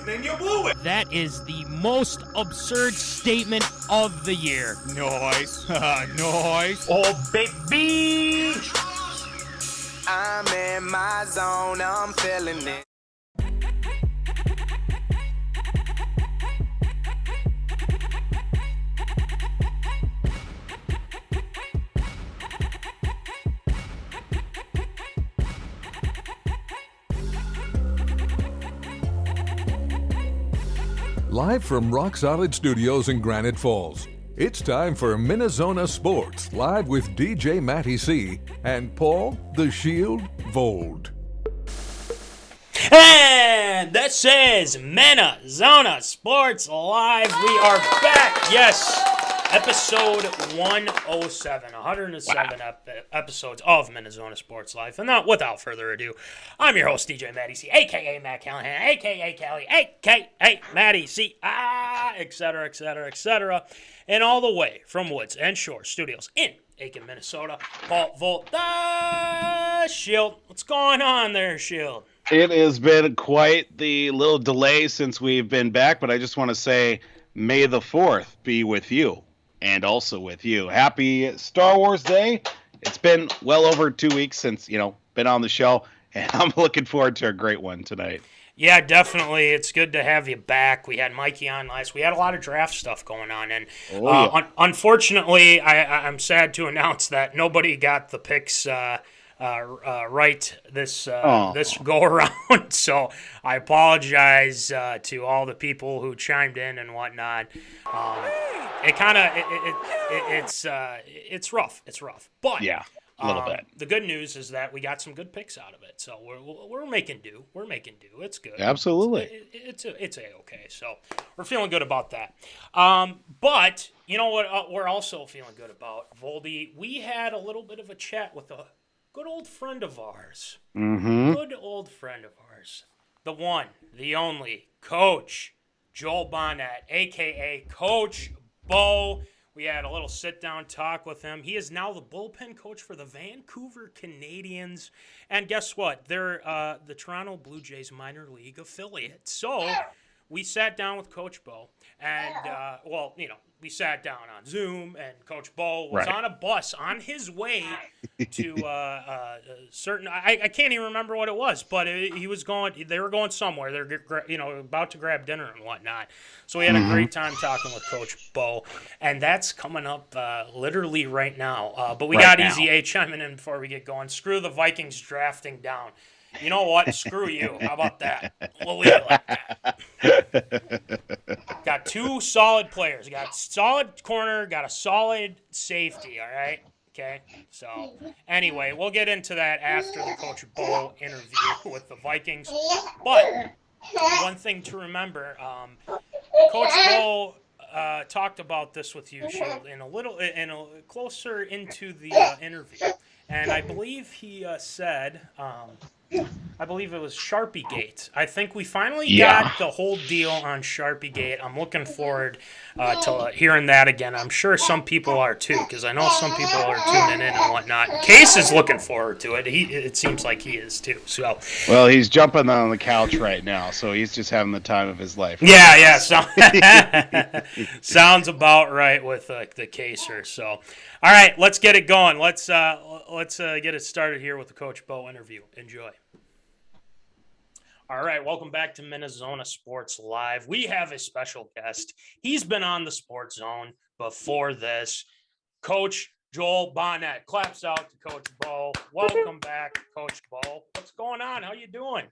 then you blew it. That is the most absurd statement of the year. Nice. Nice. Oh, baby. I'm in my zone, I'm feeling it. Live from Rock Solid Studios in Granite Falls, it's time for MinneZona Sports, live with DJ Matty C. and Paul the Shield Vold. And this is MinneZona Sports Live. We are back. Yes, episode 107. 107 episodes of MinneZona Sports Live. And not without further ado, I'm your host, DJ Matty C., a.k.a. Matt Callahan, a.k.a. Callie, a.k.a. Matty C., etc., etc., etc. And all the way from Woods and Shore Studios in Aiken, Minnesota, Paul Volt, the Shield. What's going on there, Shield? It has been quite the little delay since we've been back, but I just want to say May the 4th be with you and also with you. Happy Star Wars Day. It's been well over 2 weeks since, been on the show, and I'm looking forward to a great one tonight. Yeah, definitely. It's good to have you back. We had Mikey on last. We had a lot of draft stuff going on, and unfortunately, I'm sad to announce that nobody got the picks right this go around. So I apologize to all the people who chimed in and whatnot. It's rough. It's rough, but yeah. A little bit. The good news is that we got some good picks out of it, so we're making do. We're making do. It's good. Absolutely. It's okay. So we're feeling good about that. But you know what? We're also feeling good about, Voldy. We had a little bit of a chat with a good old friend of ours. Mm-hmm. Good old friend of ours, the one, the only, Coach Joel Bonnet, aka Coach Bo. We had a little sit-down talk with him. He is now the bullpen coach for the VancouverCanadians. And guess what? They're the Toronto Blue Jays minor league affiliate. So we sat down with Coach Bo. And, we sat down on Zoom. And Coach Bo was on a bus on his way to certain – I can't even remember what it was. But they were going somewhere. They're about to grab dinner and whatnot. So we had a great time talking with Coach Bo, and that's coming up literally right now. But we got Easy A chiming in before we get going. Screw the Vikings drafting down. You know what? Screw you. How about that? We'll leave it like that. Got two solid players. Got solid corner. Got a solid safety. All right. Okay. So anyway, we'll get into that after the Coach Bo interview with the Vikings. But one thing to remember, Coach Bo talked about this with you, Shield, closer into the interview, and I believe he said, I believe it was Sharpie Gate. I think we finally got the whole deal on Sharpie Gate. I'm looking forward to hearing that again. I'm sure some people are too, because I know some people are tuning in and whatnot. Case is looking forward to it. It seems like he is too. So, well, he's jumping on the couch right now, so he's just having the time of his life. Yeah. Sounds about right with the Caser. So, all right, let's get it going. Let's get it started here with the Coach Bo interview. Enjoy. All right, welcome back to MinneZona Sports Live. We have a special guest. He's been on the Sports Zone before this. Coach Joel Bonnet. Claps out to Coach Bo. Welcome back, Coach Bo. What's going on? How you doing?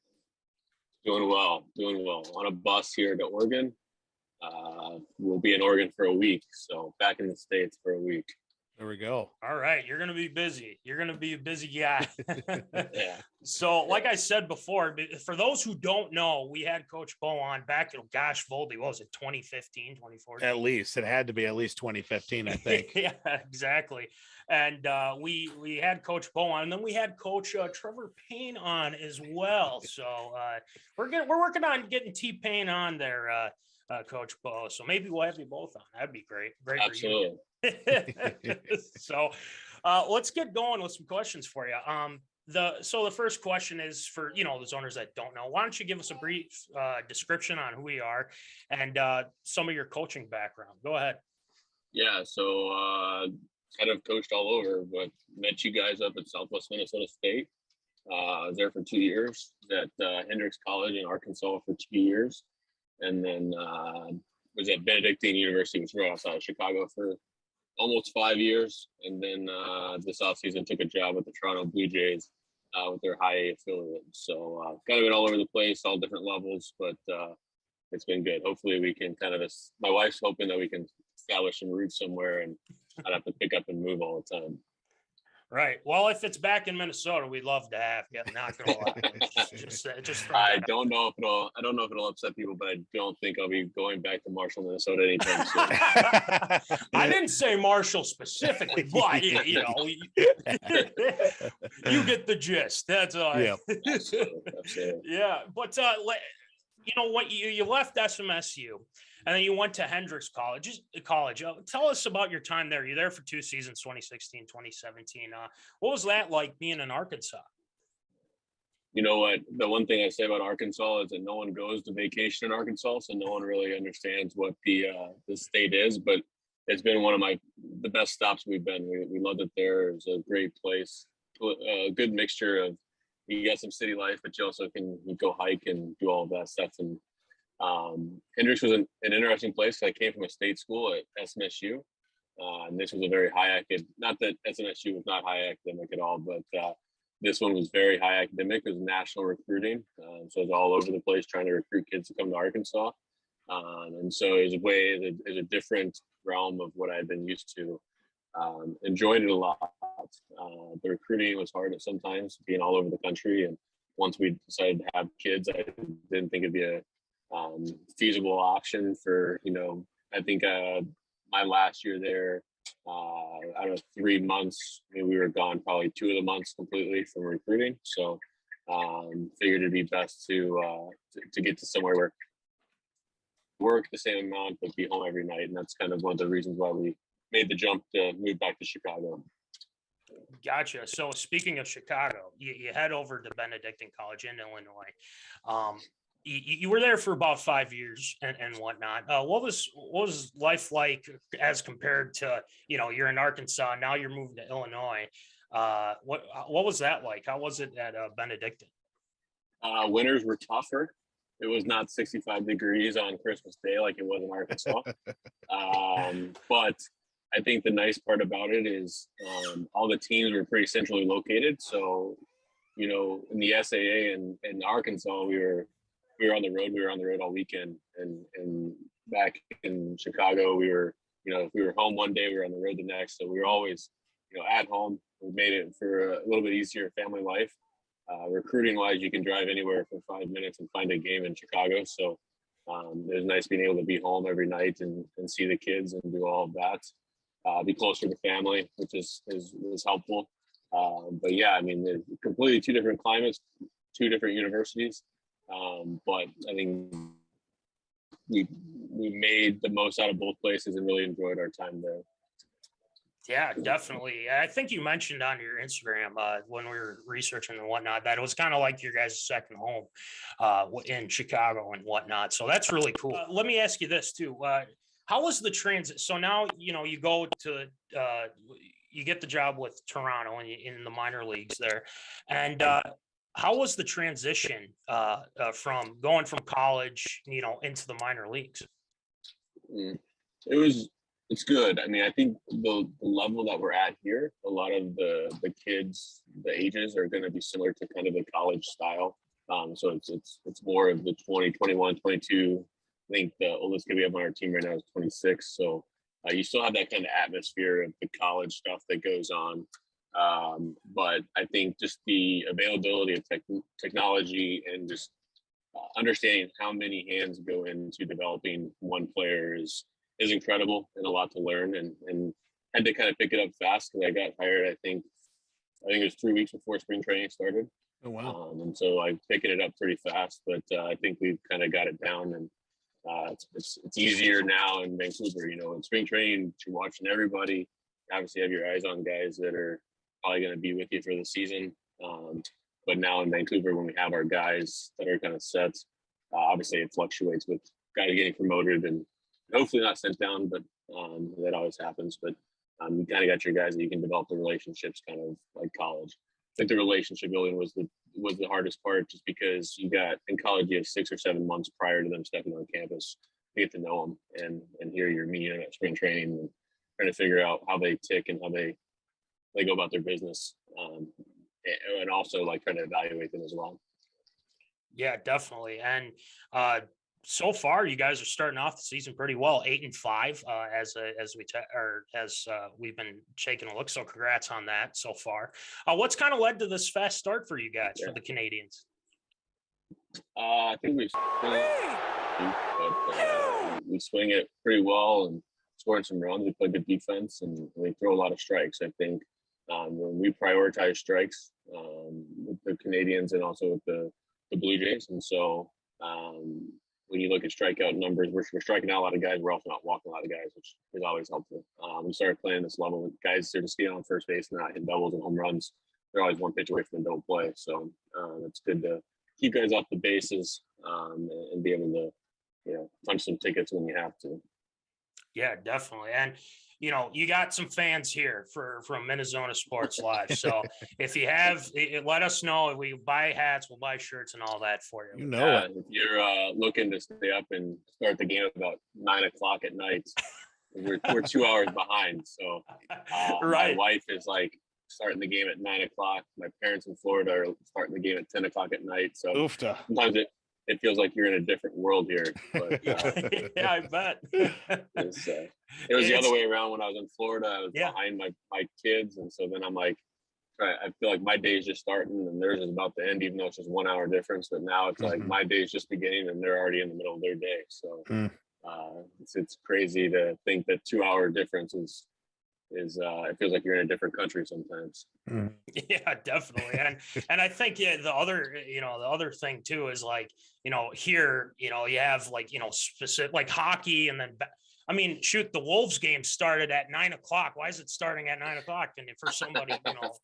Doing well. On a bus here to Oregon. We'll be in Oregon for a week, so back in the States for a week. There we go. All right, you're going to be busy. You're going to be a busy guy. Yeah. So, like I said before, for those who don't know, we had Coach Bo on back in, Voldy, what was it, 2015, 2014? At least. It had to be at least 2015, I think. Yeah, exactly. And we had Coach Bo on, and then we had Coach Trevor Payne on as well. So, we're working on getting T-Payne on there, Coach Bo. So maybe we'll have you both on. That'd be great. Great. Absolutely. So let's get going with some questions for you. So the first question is for, those owners that don't know, why don't you give us a brief description on who you are and some of your coaching background? Go ahead. Yeah, so kind of coached all over, but met you guys up at Southwest Minnesota State. I was there for 2 years, at HendrixCollege in Arkansas for 2 years, and then was at Benedictine University, which is right outside of Chicago, for almost 5 years. And then this offseason took a job with the TorontoBlueJays with their high A affiliate. So kind of been all over the place, all different levels, but it's been good. Hopefully we can my wife's hoping that we can establish some roots somewhere and not have to pick up and move all the time. Right. Well, if it's back in Minnesota, we'd love to have you. Not gonna lie. Just I don't know if it'll upset people, but I don't think I'll be going back to Marshall, Minnesota anytime soon. I didn't say Marshall specifically, but you get the gist. That's all. Yeah. Absolutely. Yeah, but what you left SMSU and then you went to HendrixCollege. Tell us about your time there. You're there for 2 seasons, 2016, 2017. What was that like being in Arkansas? You know what? The one thing I say about Arkansas is that no one goes to vacation in Arkansas, so no one really understands what the state is. But it's been one of the best stops we've been. We loved it there. It was a great place, a good mixture of, you got some city life, but you also can go hike and do all of that stuff. And Hendrix was an interesting place. I came from a state school at SMSU, and this was a very high not that SMSU was not high academic at all, but this one was very high academic. It was national recruiting, so it was all over the place trying to recruit kids to come to Arkansas. And so it was a different realm of what I had been used to. Enjoyed it a lot. The recruiting was hard at sometimes, being all over the country. And once we decided to have kids, I didn't think it'd be a feasible option for, I think my last year there, out of 3 months, we were gone probably 2 of the months completely from recruiting. So figured it'd be best to get to somewhere where work the same amount but be home every night. And that's kind of one of the reasons why we made the jump to move back to Chicago. Gotcha. So speaking of Chicago, you head over to BenedictineCollege in Illinois. You were there for about 5 years and whatnot. What was life like as compared to, you're in Arkansas, now you're moving to Illinois. What was that like? How was it at Benedictine? Winters were tougher. It was not 65 degrees on Christmas Day like it was in Arkansas. But I think the nice part about it is all the teams were pretty centrally located. So, in the SAA and in Arkansas, we were on the road. We were on the road all weekend. And back in Chicago, we were, if we were home one day, we were on the road the next. So we were always, at home. We made it for a little bit easier family life. Recruiting wise, you can drive anywhere for 5 minutes and find a game in Chicago. So it was nice being able to be home every night and see the kids and do all of that. Be closer to family, which is helpful. But yeah, they're completely 2 different climates, 2 different universities. But I think we made the most out of both places and really enjoyed our time there. Yeah, definitely. I think you mentioned on your Instagram when we were researching and whatnot that it was kind of like your guys' second home in Chicago and whatnot. So that's really cool. Let me ask you this too. How was the transit? So now, you go to, you get the job with Toronto in the minor leagues there. And how was the transition from going from college, into the minor leagues? It's good. I think the level that we're at here, a lot of the kids, the ages are going to be similar to kind of the college style. So it's more of the 20, 21, 22. I think the oldest kid we have on our team right now is 26. So you still have that kind of atmosphere of the college stuff that goes on. But I think just the availability of technology and just understanding how many hands go into developing one player is incredible and a lot to learn, and had to kind of pick it up fast because I got hired, I think it was 3 weeks before spring training started. Oh, wow. And so I'm picking it up pretty fast, but I think we've kind of got it down, and it's easier now in Vancouver. In spring training, you're watching everybody. Obviously, have your eyes on guys that are probably going to be with you for the season. But now in Vancouver, when we have our guys that are kind of set, obviously it fluctuates with guys getting promoted and hopefully not sent down, but that always happens. But you kind of got your guys that you can develop the relationships kind of like college. I think the relationship building was the hardest part, just because you got in college, you have 6 or 7 months prior to them stepping on campus to get to know them, and here you're meeting them at spring training and trying to figure out how they tick and how they go about their business, and also like trying to evaluate them as well. Yeah, definitely. And so far, you guys are starting off the season pretty well, 8-5, as we've been taking a look. So congrats on that so far. What's kind of led to this fast start for you guys, for the Canadians? I think we swing it pretty well and scoring some runs. We play good defense and we throw a lot of strikes. I think when we prioritize strikes with the Canadians and also with the Blue Jays, and so when you look at strikeout numbers, we're striking out a lot of guys. We're also not walking a lot of guys, which is always helpful. We started playing this level with guys that are just getting on first base and not hitting doubles and home runs. They're always one pitch away from a double play. So it's good to keep guys off the bases and be able to, punch some tickets when you have to. Yeah, definitely. And, you got some fans here from MinneZona Sports Live. So if you have, let us know. We buy hats, we'll buy shirts and all that for you. If you're looking to stay up and start the game about 9:00 at night, we're 2 hours behind. So Right. My wife is like starting the game at 9:00. My parents in Florida are starting the game at 10:00 at night. So Oofta. sometimes it feels like you're in a different world here. But Yeah, I bet. it was the other way around when I was in Florida. I was behind my kids, and so then I'm like, I feel like my day is just starting and theirs is about to end, even though it's just 1 hour difference. But now it's like my day is just beginning and they're already in the middle of their day. So it's crazy to think that 2 hour difference is it feels like you're in a different country sometimes. Yeah, definitely. And I think the other thing too is like, here, you have like, specific like hockey, and then shoot, the Wolves game started at 9:00. Why is it starting at 9:00? And for somebody,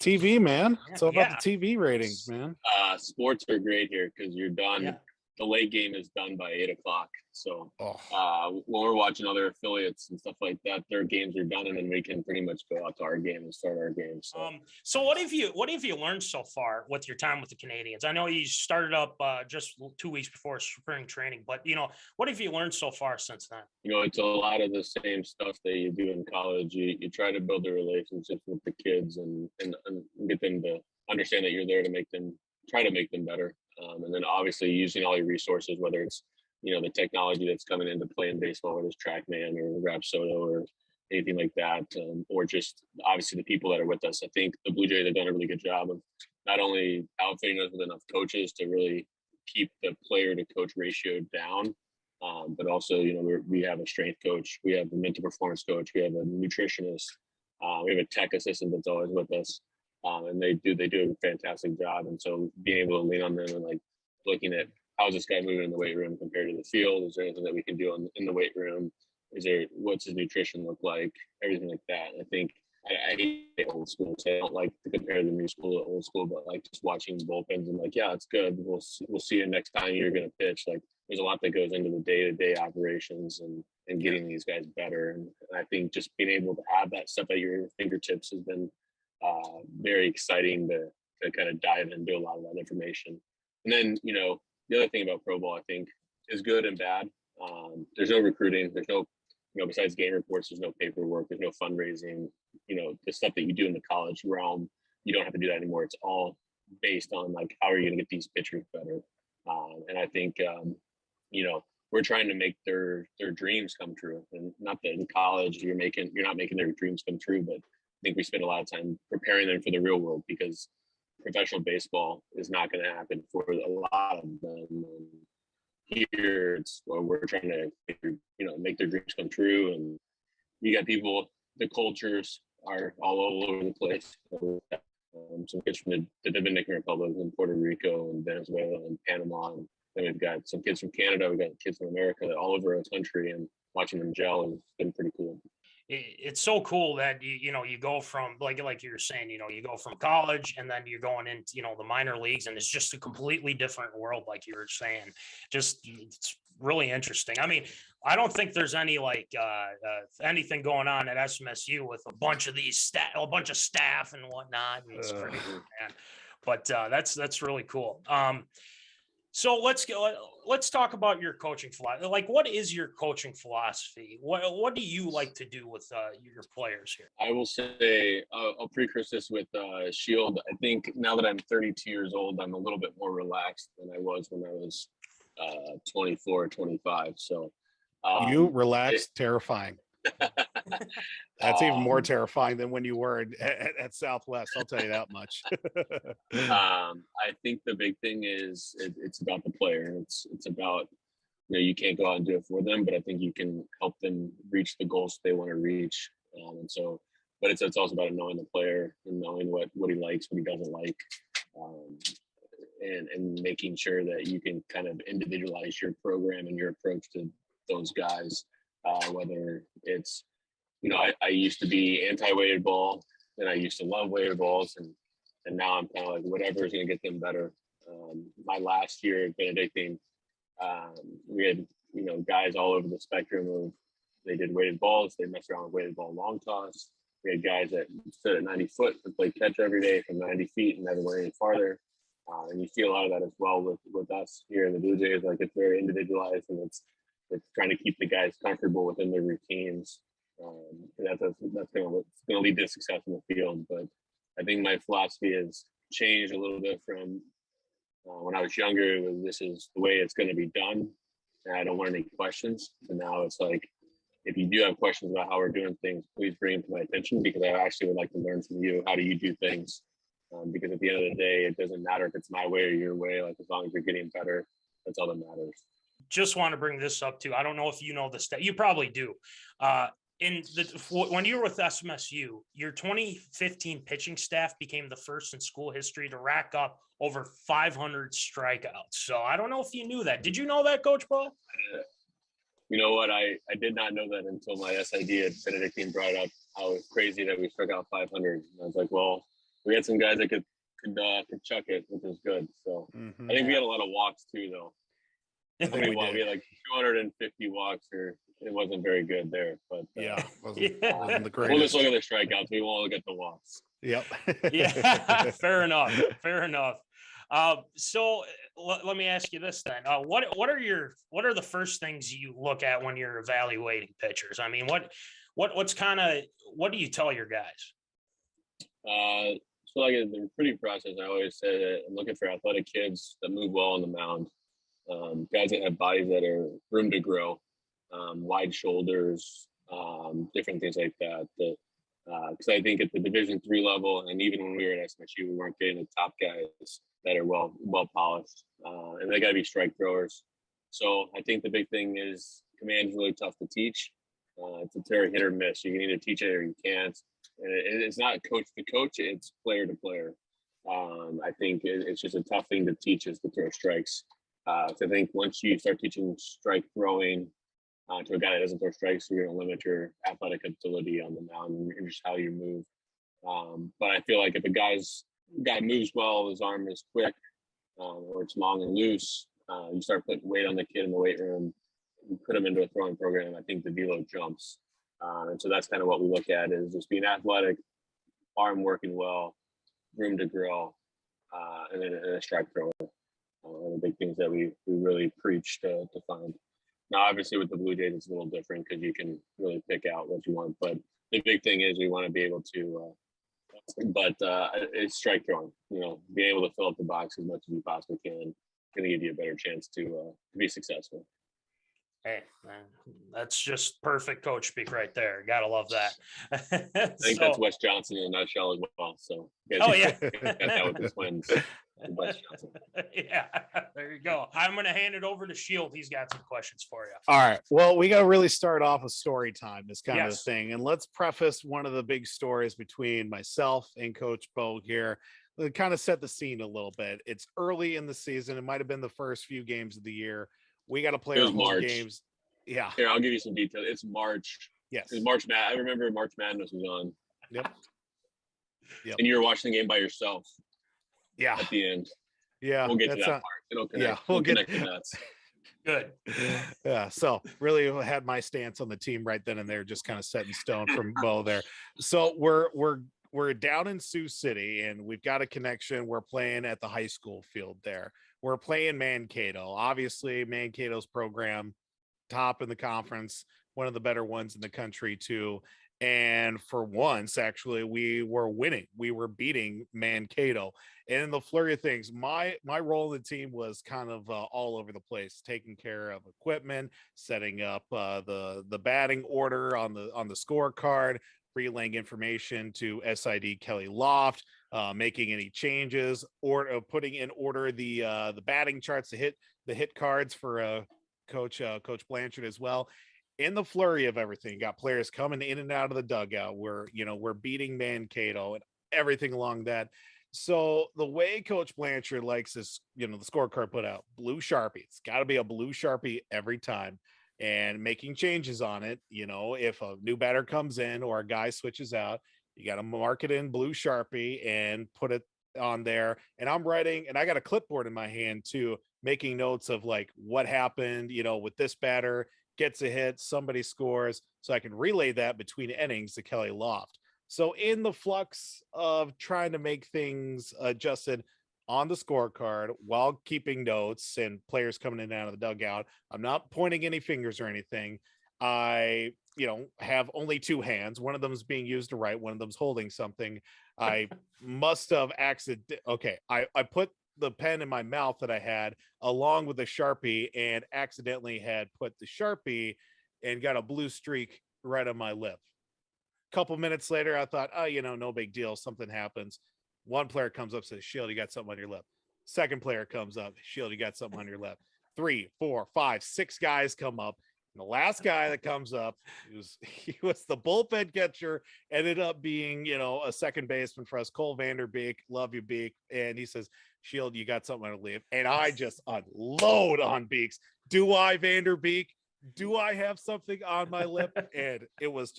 TV, man. It's all about Yeah. the TV ratings, man. Sports are great here because you're done. Yeah. The late game is done by 8:00. So when we're watching other affiliates and stuff like that, their games are done, and then we can pretty much go out to our game and start our game. So what have you learned so far with your time with the Canadians? I know you started up just 2 weeks before spring training, but what have you learned so far since then? It's a lot of the same stuff that you do in college. You try to build a relationship with the kids and get them to understand that you're there to try to make them better. And then obviously using all your resources, whether it's, the technology that's coming into play in baseball, whether it's TrackMan or Rapsodo or anything like that, or just obviously the people that are with us. I think the Blue Jays have done a really good job of not only outfitting us with enough coaches to really keep the player to coach ratio down, but also, we have a strength coach, we have a mental performance coach, we have a nutritionist, we have a tech assistant that's always with us. And they do a fantastic job. And so being able to lean on them and like looking at how's this guy moving in the weight room compared to the field? Is there anything that we can do in the weight room? What's his nutrition look like? Everything like that. I think I hate old school. So I don't like to compare the new school to old school, but like just watching the bullpens and like, yeah, it's good. We'll see you next time you're going to pitch. Like there's a lot that goes into the day-to-day operations and getting these guys better. And I think just being able to have that stuff at your fingertips has been very exciting to kind of dive into a lot of that information. And then, the other thing about pro ball, I think, is good and bad. There's no recruiting. There's no, besides game reports, there's no paperwork. There's no fundraising. The stuff that you do in the college realm, you don't have to do that anymore. It's all based on like, how are you going to get these pitchers better? And I think, we're trying to make their dreams come true. And not that in college you're not making their dreams come true, but I think we spend a lot of time preparing them for the real world, because professional baseball is not going to happen for a lot of them. Here, it's we're trying to, make their dreams come true. And you got people, the cultures are all over the place. Some kids from the Dominican Republic and Puerto Rico and Venezuela and Panama. And then we've got some kids from Canada. We've got kids from America all over our country, and watching them gel has been pretty cool. it's so cool that you go from like you're saying, you go from college and then you're going into the minor leagues, and it's just a completely different world, like you were saying. Just it's really interesting. I mean, I don't think there's any anything going on at SMSU with a bunch of staff and whatnot. And it's crazy, man. But that's really cool. So let's talk about your coaching philosophy. Like, what is your coaching philosophy? What do you like to do with your players here? I will say, I'll precursor this with Shield. I think now that I'm 32 years old, I'm a little bit more relaxed than I was when I was 24, 25. So you relaxed, terrifying. That's even more terrifying than when you were at Southwest. I'll tell you that much. I think the big thing is it's about the player. It's about, you can't go out and do it for them, but I think you can help them reach the goals they want to reach. But it's also about knowing the player and knowing what he likes, what he doesn't like, and making sure that you can kind of individualize your program and your approach to those guys. Whether it's, I used to be anti-weighted ball, and I used to love weighted balls, and now I'm kind of like, whatever is going to get them better. My last year at Benedictine, we had, guys all over the spectrum of, they did weighted balls, they messed around with weighted ball long toss. We had guys that stood at 90 foot and played catch every day from 90 feet and never went any farther. And you see a lot of that as well with us here in the Blue Jays. Like, it's very individualized, and it's trying to keep the guys comfortable within their routines. And that's going to lead to success in the field. But I think my philosophy has changed a little bit from when I was younger. This is the way it's going to be done, and I don't want any questions. And now it's like, if you do have questions about how we're doing things, please bring them to my attention, because I actually would like to learn from you. How do you do things? Because at the end of the day, it doesn't matter if it's my way or your way. Like, as long as you're getting better, that's all that matters. Just want to bring this up too. I don't know if you know this. You probably do. When you were with SMSU, your 2015 pitching staff became the first in school history to rack up over 500 strikeouts. So I don't know if you knew that. Did you know that, Coach Paul? You know what? I did not know that until my SID at Benedictine brought up how it's crazy that we struck out 500. And I was like, well, we had some guys that could chuck it, which is good. So I think we had a lot of walks too, though. We had like 250 walks, or it wasn't very good there. But wasn't the greatest. We'll just look at the strikeouts. We won't look at the walks. Yep. Yeah, fair enough. So let me ask you this then. What are the first things you look at when you're evaluating pitchers? I mean, what do you tell your guys? So like the recruiting process, I always say that I'm looking for athletic kids that move well on the mound. Guys that have bodies that are room to grow, wide shoulders, different things like that. Because I think at the Division III level, and even when we were at SMSU, we weren't getting the top guys that are well polished, and they got to be strike throwers. So I think the big thing is command is really tough to teach. It's a very hit or miss. You can either teach it or you can't. And it's not coach to coach; it's player to player. I think it's just a tough thing to teach, is to throw strikes. So I think once you start teaching strike throwing to a guy that doesn't throw strikes, you're going to limit your athletic ability on the mound and just how you move. But I feel like if a guy moves well, his arm is quick, or it's long and loose, you start putting weight on the kid in the weight room, you put him into a throwing program, I think the velo jumps. And so that's kind of what we look at, is just being athletic, arm working well, room to grow, and then a strike thrower. One of the big things that we really preach to find. Now, obviously, with the Blue Jays, it's a little different because you can really pick out what you want. But the big thing is we want to be able to, it's strike throwing. Being able to fill up the box as much as you possibly can to give you a better chance to be successful. Hey, man, that's just perfect coach speak right there. Gotta love that. I think that's Wes Johnson in a nutshell as well. So, yeah, got that with the Twins. Yeah, there you go. I'm going to hand it over to Shield. He's got some questions for you. All right. Well, we got to really start off with story time, this kind of Yes. thing. And let's preface one of the big stories between myself and Coach Bo here. To kind of set the scene a little bit. It's early in the season. It might have been the first few games of the year. We got to play our home games. Yeah. Here, I'll give you some detail. It's March. Yes. I remember March Madness was on. Yep. And you were watching the game by yourself. Yeah. At the end. Yeah. We'll get to that part. It'll connect. Yeah, we'll get connect the dots. Good. Yeah. So really had my stance on the team right then and there, just kind of set in stone from Bo there. So we're down in Sioux City and we've got a connection. We're playing at the high school field there. We're playing Mankato. Obviously, Mankato's program, top in the conference, one of the better ones in the country too. And for once, actually, we were winning. We were beating Mankato. And in the flurry of things, my role in the team was kind of all over the place, taking care of equipment, setting up the batting order on the scorecard, relaying information to SID Kelly Loft, making any changes, or putting in order the batting charts, the hit cards for Coach Blanchard as well. In the flurry of everything, got players coming in and out of the dugout. We're beating Mankato and everything along that. So the way Coach Blanchard likes this, the scorecard put out, blue Sharpie. It's got to be a blue Sharpie every time, and making changes on it. If a new batter comes in or a guy switches out, you got to mark it in blue Sharpie and put it on there. And I'm writing, and I got a clipboard in my hand too, making notes of like what happened, with this batter gets a hit, somebody scores, so I can relay that between innings to Kelly Loft. So in the flux of trying to make things adjusted on the scorecard while keeping notes and players coming in and out of the dugout, I'm not pointing any fingers or anything. I, have only two hands. One of them is being used to write. One of them's holding something. I must have I put the pen in my mouth that I had along with the Sharpie and accidentally had put the Sharpie and got a blue streak right on my lip. Couple minutes later, I thought, no big deal. Something happens. One player comes up, says, Shield, you got something on your lip. Second player comes up, Shield, you got something on your lip. 3, 4, 5, 6 guys come up. And the last guy that comes up, he was the bullpen catcher, ended up being, a second baseman for us, Cole Vanderbeek. Love you, Beek. And he says, Shield, you got something on your lip. And I just unload on Beeks. Do I, Vanderbeek? Do I have something on my lip? And it was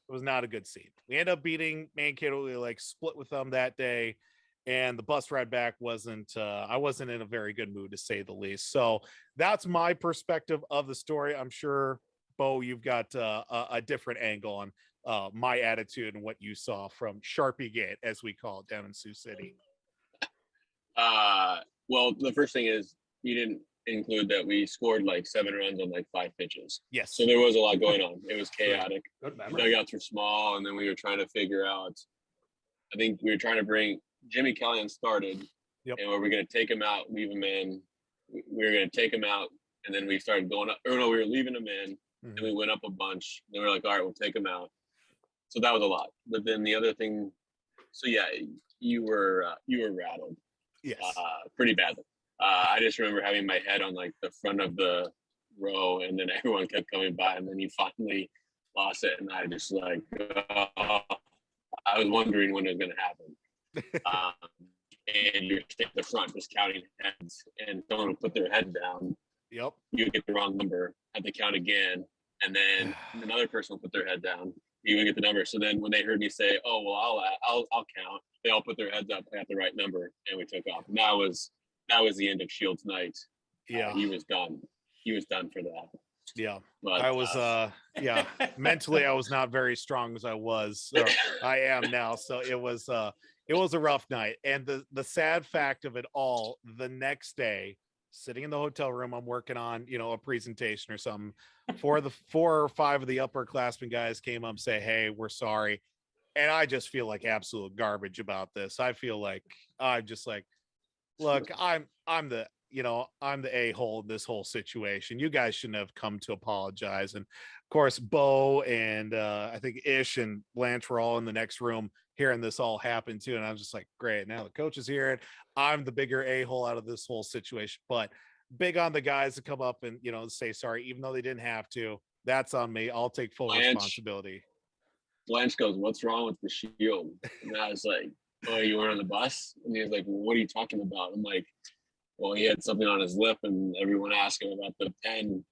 not a good scene. We ended up beating Mankato. We split with them that day. And the bus ride back I wasn't in a very good mood, to say the least. So that's my perspective of the story. I'm sure, Bo, you've got a different angle on my attitude and what you saw from Sharpie Gate, as we call it down in Sioux City. Well, the first thing is you didn't include that we scored 7 runs on 5 pitches. Yes. So there was a lot going on. It was chaotic. Good memory. Dugouts were small, and then we were trying to figure out. I think we were trying to bring Jimmy Callahan started, Yep. and we were going to take him out, leave him in. We were going to take him out, and then we started going up. Or no, we were leaving him in, and we went up a bunch. Then we were like, all right, we'll take him out. So that was a lot. But then the other thing, so yeah, you were rattled. Yes. Pretty badly. I just remember having my head on the front of the row, and then everyone kept coming by, and then you finally lost it, and I just I was wondering when it was going to happen. And you're at the front just counting heads, and someone would put their head down. Yep. You would get the wrong number, had to count again, and then another person would put their head down. You would get the number. So then when they heard me say, "Oh well, I'll count," they all put their heads up, got the right number, and we took off. And that was the end of Shield's night. Yeah. He was done. He was done for that. Yeah. But I was mentally I was not very strong as I am now. So it was a rough night. And the sad fact of it all, the next day, sitting in the hotel room, I'm working on, a presentation or something. 4 or 5 of the upperclassmen guys came up and say, "Hey, we're sorry." And I just feel like absolute garbage about this. I feel like I'm just like, look, I'm the a-hole in this whole situation. You guys shouldn't have come to apologize. And of course, Bo and I think Ish and Blanche were all in the next room hearing this all happen too. And I was just like, great. Now the coach is here. I'm the bigger a-hole out of this whole situation. But big on the guys to come up and, say sorry, even though they didn't have to. That's on me. I'll take full responsibility. Blanche goes, "What's wrong with the Shield?" And I was like, "Oh, you were on the bus?" And he was like, "Well, what are you talking about?" I'm like, "Well, he had something on his lip, and everyone asked him about the pen."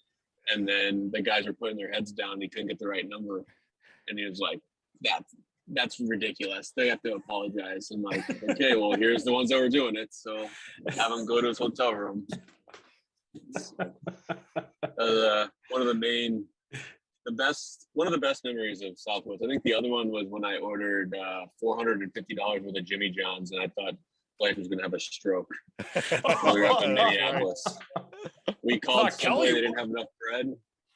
And then the guys were putting their heads down. And he couldn't get the right number. And he was like, that's ridiculous. They have to apologize. I'm like, okay, well, here's the ones that were doing it. So have him go to his hotel room. One of the best memories of Southwest. I think the other one was when I ordered $450 worth of Jimmy John's, and I thought Blanche was going to have a stroke. We were up in Minneapolis. We called Subway. They didn't have enough bread.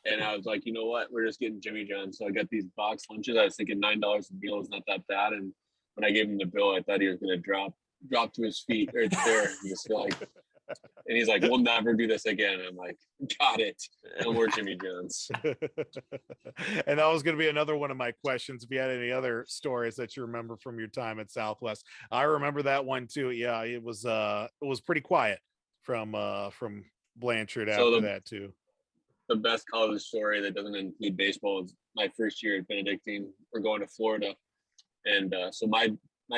And I was like, you know what? We're just getting Jimmy John's. So I got these box lunches. I was thinking $9 a meal is not that bad. And when I gave him the bill, I thought he was going to drop to his feet right there. Just like, and he's like, we'll never do this again. I'm like, got it. No more Jimmy John's. And that was going to be another one of my questions. If you had any other stories that you remember from your time at Southwest, I remember that one too. Yeah, it was pretty quiet from Blanchard after that too. The best college story that doesn't include baseball is my first year at Benedictine. We're going to Florida, and so my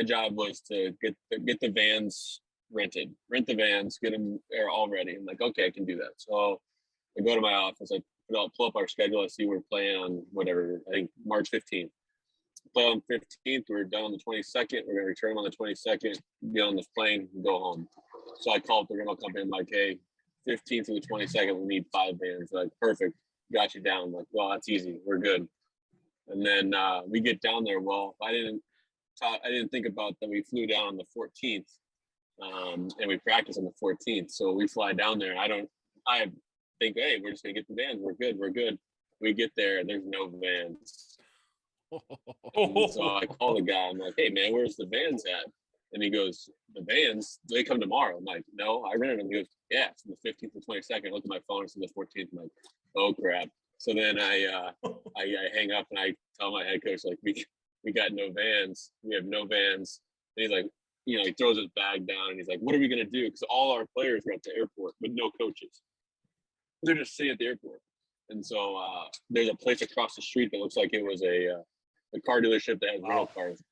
job was to get the vans rent the vans, get them there all ready. I'm like, okay, I can do that. So I go to my office, I pull up our schedule, I see we're playing on whatever, I think March 15th. Play on 15th, we're done on the 22nd, we're gonna return on the 22nd, be on this plane, and go home. So I called the rental company, I'm like, hey, 15th to the 22nd, we need 5 vans. They're like, perfect, got you down. I'm like, well, that's easy, we're good. And then we get down there. Well, I didn't think about that we flew down on the 14th. And we practice on the 14th. So we fly down there. I think, hey, we're just gonna get the vans. We're good. We get there and there's no vans. And so I call the guy. I'm like, hey man, where's the vans at? And he goes, the vans, they come tomorrow. I'm like, no, I rented them. He goes, yeah, it's from the 15th to 22nd. I look at my phone, it's from the 14th. I'm like, oh crap. So then I hang up and I tell my head coach, like, we got no vans. We have no vans. And he's like, you know, he throws his bag down and he's like, what are we going to do? Because all our players were at the airport with no coaches. They're just sitting at the airport. And so there's a place across the street that looks like it was a car dealership that has rental cars.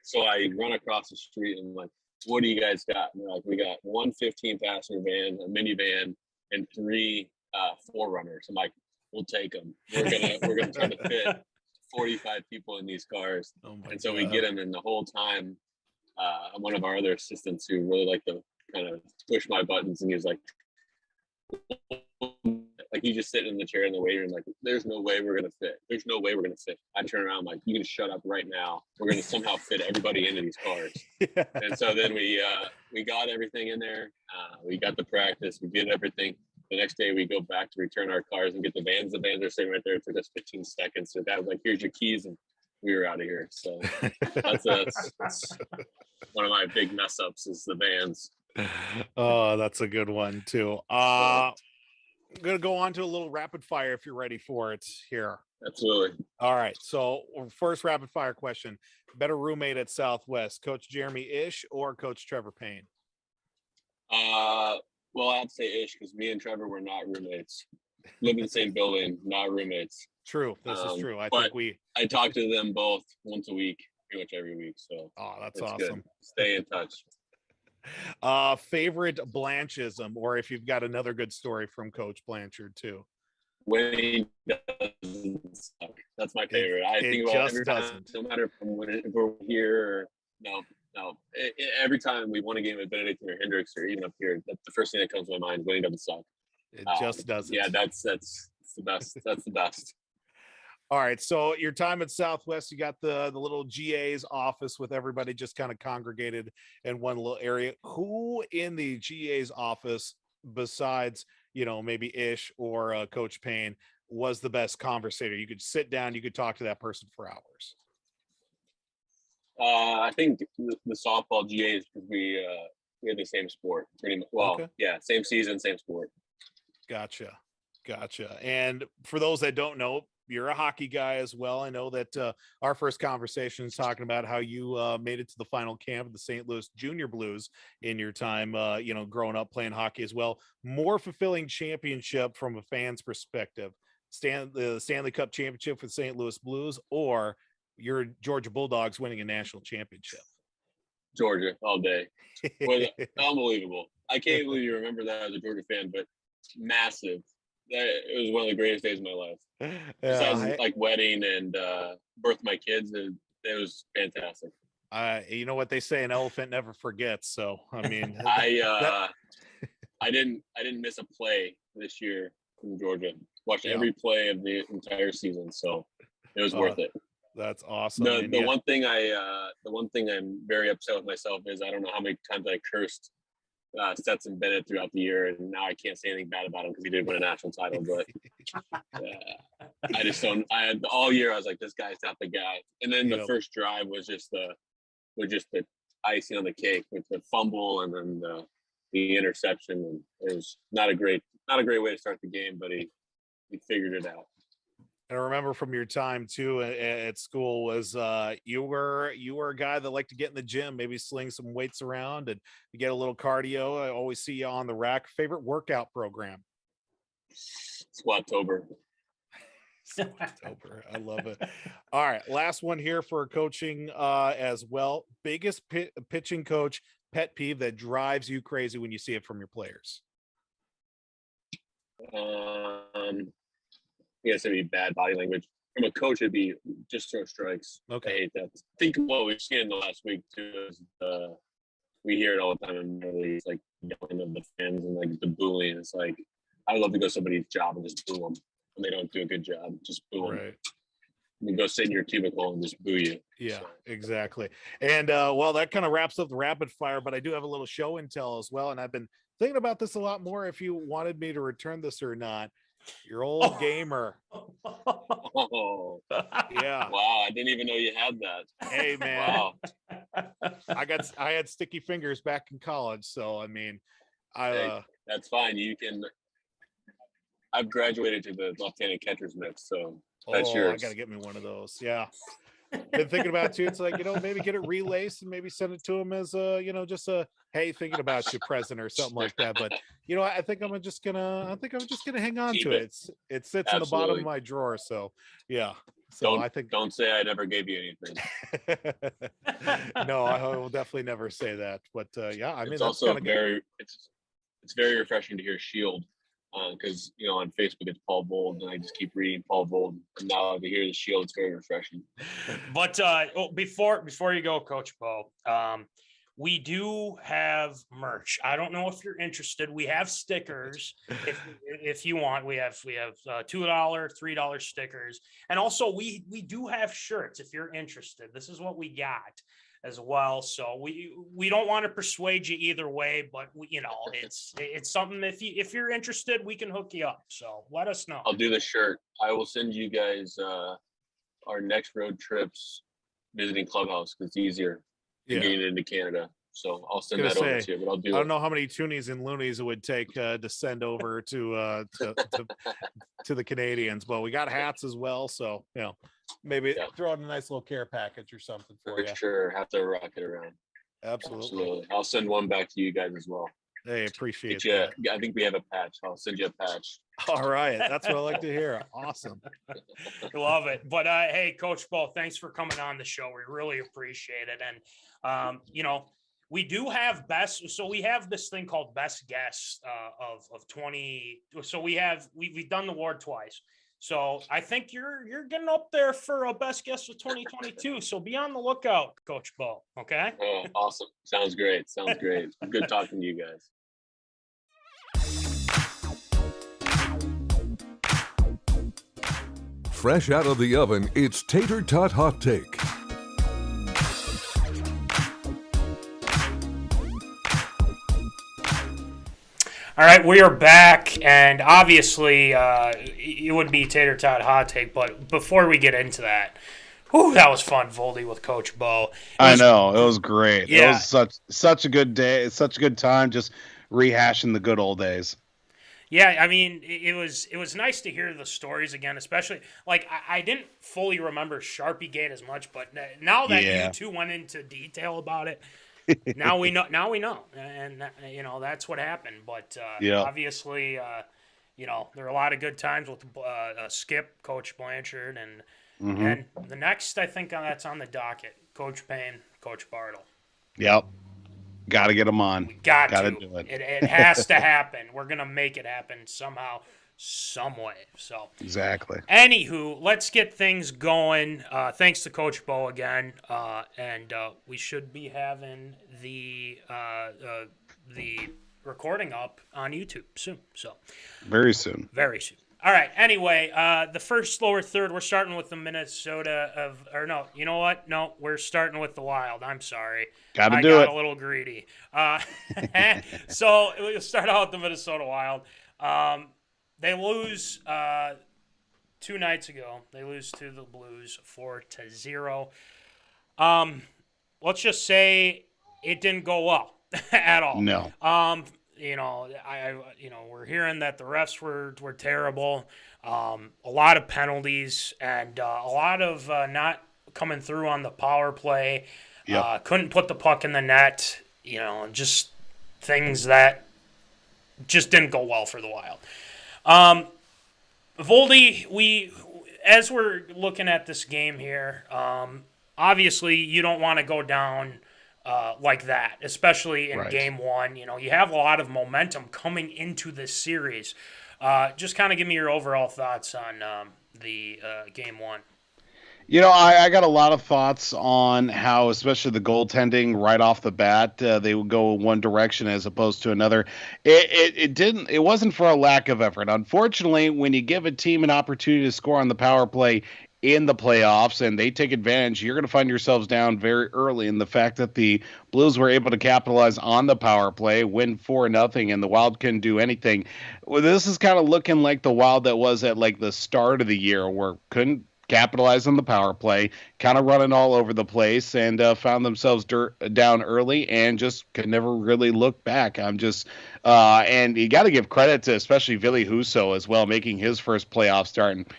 So I run across the street and I'm like, what do you guys got? And they're like, we got one 15-passenger van, a minivan, and 3 4Runners. I'm like, we'll take them. We're gonna try to fit 45 people in these cars. And so we get them, and the whole time, one of our other assistants who really liked to kind of push my buttons, and he was like you just sit in the chair in the waiting room, like, there's no way we're gonna fit. There's no way we're gonna fit. I turn around, like, you can shut up right now. We're gonna somehow fit everybody into these cars. Yeah. And so then we got everything in there. We got the practice. We did everything. The next day we go back to return our cars and get the vans. The vans are sitting right there. It took us 15 seconds. So that was like, here's your keys, and we were out of here. So that's one of my big mess ups is the vans. Oh, that's a good one too. I'm gonna go on to a little rapid fire if you're ready for it here. Absolutely. All right. So first rapid fire question: better roommate at Southwest, Coach Jeremy Ish or Coach Trevor Payne? Well, I'd say Ish, because me and Trevor were not roommates. Live in the same building, not roommates. True. This is true. I talk to them both once a week, pretty much every week. So that's awesome. Good. Stay in touch. Favorite Blanchism, or if you've got another good story from Coach Blanchard too. When he doesn't suck. That's my favorite. I think about every time, no matter if we're here or no. Every time we won a game at Benedictine or Hendrix or even up here, that's the first thing that comes to my mind. Winning doesn't suck. It just doesn't. Yeah, that's the best. That's the best. All right. So your time at Southwest, you got the little GA's office with everybody just kind of congregated in one little area. Who in the GA's office, besides, maybe Ish or Coach Payne, was the best conversator? You could sit down, you could talk to that person for hours. I think the softball GAs, because we had the same sport pretty much. Well, okay. Yeah, same season, same sport. Gotcha. And for those that don't know, you're a hockey guy as well. I know that our first conversation is talking about how you made it to the final camp of the St. Louis Junior Blues in your time, growing up playing hockey as well. More fulfilling championship from a fan's perspective, the Stanley Cup championship for the St. Louis Blues, or your Georgia Bulldogs winning a national championship? Georgia all day. Unbelievable. I can't believe you remember that as a Georgia fan, but massive it was one of the greatest days of my life. Besides like wedding and birth of my kids, it was fantastic. You know what they say, an elephant never forgets. So I mean, I didn't miss a play this year from Georgia. Watched every play of the entire season, so it was worth it. That's awesome. The one thing I'm very upset with myself is I don't know how many times I cursed Stetson Bennett throughout the year, and now I can't say anything bad about him because he did win a national title. But I just don't. All year I was like, this guy's not the guy. And then the first drive was just the icing on the cake with the fumble and then the interception. And it was not a great way to start the game, but he figured it out. And I remember from your time too at school was you were a guy that liked to get in the gym, maybe sling some weights around and get a little cardio. I always see you on the rack. Favorite workout program? Squattober. Squattober. I love it. All right, last one here for coaching as well. Biggest pitching coach pet peeve that drives you crazy when you see it from your players? I guess it'd be bad body language. From a coach, it'd be just throw strikes. Okay. I hate that. I think what we've seen in the last week too is we hear it all the time in the league, like yelling of the fans and like the booing. It's like I'd love to go somebody's job and just boo them when they don't do a good job. Just boo them. Right. You go sit in your cubicle and just boo you. Yeah, exactly. And well, that kind of wraps up the rapid fire, but I do have a little show and tell as well. And I've been thinking about this a lot more if you wanted me to return this or not. Your old gamer. Oh, yeah. Wow, I didn't even know you had that. Hey man. Wow. I had sticky fingers back in college, so I mean hey, that's fine. You can I've graduated to the left-handed catcher's mitt, so that's yours. I gotta get me one of those. Yeah. Been thinking about too. It's like, maybe get it relaced and maybe send it to him as just a hey, thinking about you present or something like that. But I think I'm just gonna hang on to it. It sits in the bottom of my drawer. So yeah. So don't say I never gave you anything. No, I will definitely never say that. But yeah, I mean it's that's also good. It's very refreshing to hear Shield. Because on Facebook it's Paul Bold, and I just keep reading Paul Bold, and now to hear the Shield, it's very refreshing. But before you go, Coach Bo, we do have merch. I don't know if you're interested. We have stickers. If you want, we have $2, $3 stickers, and also we do have shirts. If you're interested, this is what we got as well. So we don't want to persuade you either way, but it's something. If you're interested, we can hook you up. So let us know. I'll do the shirt. I will send you guys our next road trips visiting Clubhouse because it's easier getting into Canada. So I'll send that over to you. But I don't know how many toonies and loonies it would take to send over to the Canadians, but we got hats as well. So maybe throw out a nice little care package or something for you. Sure, have to rock it around. Absolutely. I'll send one back to you guys as well. Hey, appreciate it. I think we have a patch. I'll send you a patch. All right, that's what I like to hear. Awesome. Love it. But hey, Coach Bo, thanks for coming on the show. We really appreciate it. And we do have best. So we have this thing called best guess of 20. So we've done the award twice. So I think you're getting up there for a best guess of 2022. So be on the lookout, Coach Bo. Okay. Oh, awesome. Sounds great. Good talking to you guys. Fresh out of the oven, it's Tater Tot Hot Take. All right, we are back, and obviously it would be Tater Tot Hot Take, but before we get into that, that was fun, Voldy, with Coach Bo. I know, it was great. Yeah. It was such a good day. It's such a good time just rehashing the good old days. Yeah, I mean, it was nice to hear the stories again, especially, like, I didn't fully remember Sharpie Gate as much, but now that you two went into detail about it, now we know, and that's what happened. But obviously, there are a lot of good times with Skip, Coach Blanchard, and the next, I think that's on the docket, Coach Payne, Coach Bartle. Yep. Got to get them on. Got to do it. It has to happen. We're going to make it happen somehow. some way. So Exactly. anywho, let's get things going. Thanks to Coach Bo again, and we should be having the recording up on YouTube soon. So Very soon. very soon. All right. Anyway, the first, lower third, we're starting with the Minnesota you know what? No, we're starting with the Wild. I'm sorry. I got it. a little greedy. So we'll start out with the Minnesota Wild. They lose 2 nights ago. They lose to the Blues 4-0. Let's just say it didn't go well at all. No. We're hearing that the refs were terrible. A lot of penalties and a lot of not coming through on the power play. Yep. Couldn't put the puck in the net. Just things that just didn't go well for the Wild. Voldy, as we're looking at this game here, obviously you don't want to go down like that, especially in game one. You have a lot of momentum coming into this series. Just kind of give me your overall thoughts on the game one. I got a lot of thoughts on how, especially the goaltending right off the bat, they would go one direction as opposed to another. It wasn't for a lack of effort. Unfortunately, when you give a team an opportunity to score on the power play in the playoffs and they take advantage, you're going to find yourselves down very early. And the fact that the Blues were able to capitalize on the power play, win 4-0, and the Wild couldn't do anything. Well, this is kind of looking like the Wild that was at like the start of the year, where couldn't capitalize on the power play, kind of running all over the place, and found themselves down early and just could never really look back. And you got to give credit to especially Ville Husso as well, making his first playoff start. And,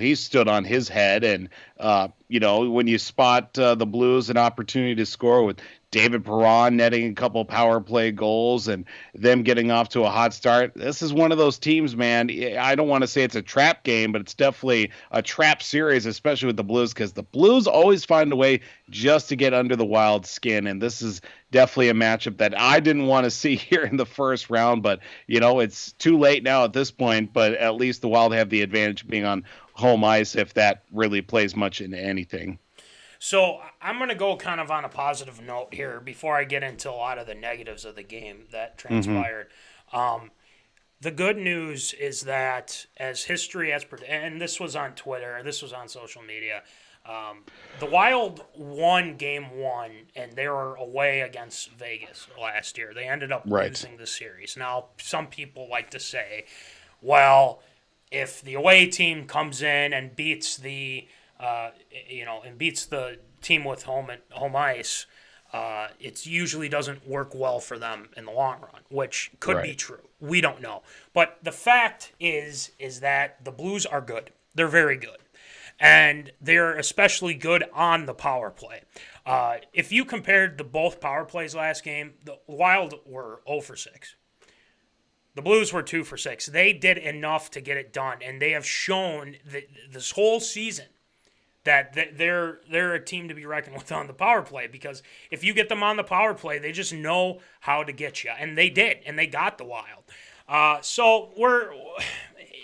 he stood on his head. And, when you spot the Blues an opportunity to score with David Perron netting a couple power play goals and them getting off to a hot start. This is one of those teams, man. I don't want to say it's a trap game, but it's definitely a trap series, especially with the Blues, because the Blues always find a way just to get under the Wild's skin. And this is definitely a matchup that I didn't want to see here in the first round, but it's too late now at this point, but at least the Wild have the advantage being on home ice, if that really plays much into anything. So I'm going to go kind of on a positive note here before I get into a lot of the negatives of the game that transpired. The good news is that as history has, and this was on Twitter, this was on social media, the Wild won game one, and they were away against Vegas last year. They ended up losing the series. Now, some people like to say, well, if the away team comes in and beats the team with home ice, it usually doesn't work well for them in the long run, which could be true. We don't know. But the fact is that the Blues are good. They're very good. And they're especially good on the power play. If you compared the both power plays last game, the Wild were 0 for 6. The Blues were 2 for 6. They did enough to get it done, and they have shown that this whole season that they're a team to be reckoned with on the power play, because if you get them on the power play, they just know how to get you, and they did, and they got the Wild. So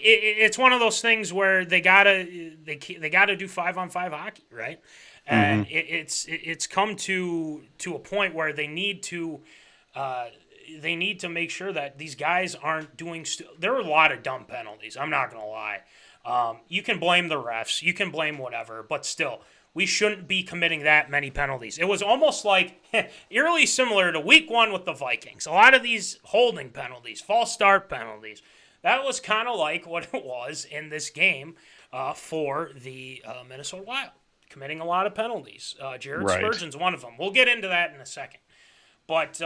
it's one of those things where they gotta do 5-on-5 hockey, right? And it's come to a point where they need to make sure that these guys aren't doing. There were a lot of dumb penalties. I'm not gonna lie. You can blame the refs, you can blame whatever, but still, we shouldn't be committing that many penalties. It was almost like eerily similar to week one with the Vikings. A lot of these holding penalties, false start penalties, that was kind of like what it was in this game for the Minnesota Wild, committing a lot of penalties. Jared Spurgeon's one of them. We'll get into that in a second. But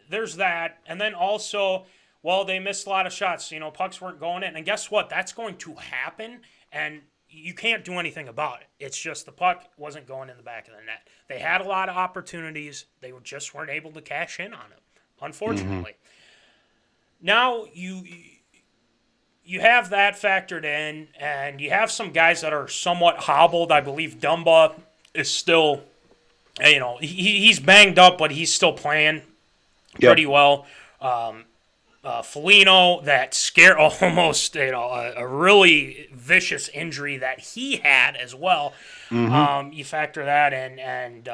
there's that. And then also, well, they missed a lot of shots. Pucks weren't going in. And guess what? That's going to happen, and you can't do anything about it. It's just the puck wasn't going in the back of the net. They had a lot of opportunities. They just weren't able to cash in on them, unfortunately. Now you have that factored in, and you have some guys that are somewhat hobbled. I believe Dumba is still, he's banged up, but he's still playing pretty well. Foligno, that scare almost, a really vicious injury that he had as well. You factor that in, and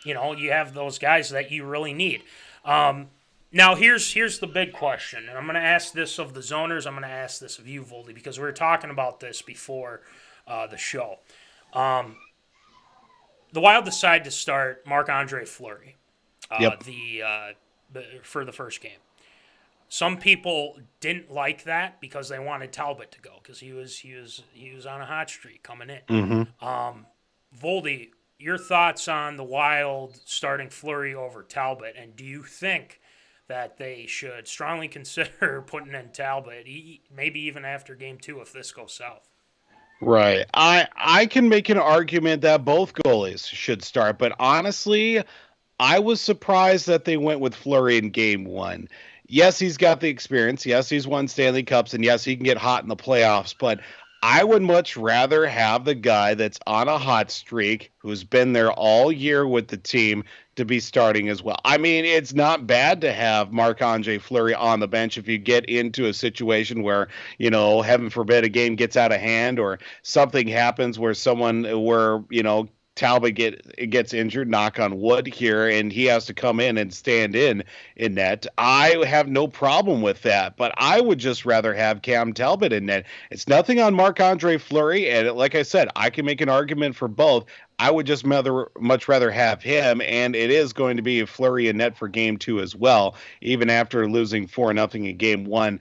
you have those guys that you really need. Now here's the big question, and I'm going to ask this of the zoners. I'm going to ask this of you, Voldy, because we were talking about this before the show. The Wild decided to start Marc-Andre Fleury for the first game. Some people didn't like that because they wanted Talbot to go because he was on a hot streak coming in. Voldy, your thoughts on the Wild starting Fleury over Talbot, and do you think that they should strongly consider putting in Talbot, maybe even after Game 2 if this goes south? Right. I can make an argument that both goalies should start, but honestly, I was surprised that they went with Fleury in Game 1. Yes, he's got the experience. Yes, he's won Stanley Cups, and yes, he can get hot in the playoffs, but I would much rather have the guy that's on a hot streak, who's been there all year with the team, to be starting as well. I mean, it's not bad to have Marc-Andre Fleury on the bench if you get into a situation where, heaven forbid, a game gets out of hand or something happens where Talbot gets injured, knock on wood here, and he has to come in and stand in net. I have no problem with that, but I would just rather have Cam Talbot in net. It's nothing on Marc-Andre Fleury, and like I said, I can make an argument for both. I would just much rather have him, and it is going to be a Fleury in net for Game 2 as well, even after losing 4-0 in Game 1.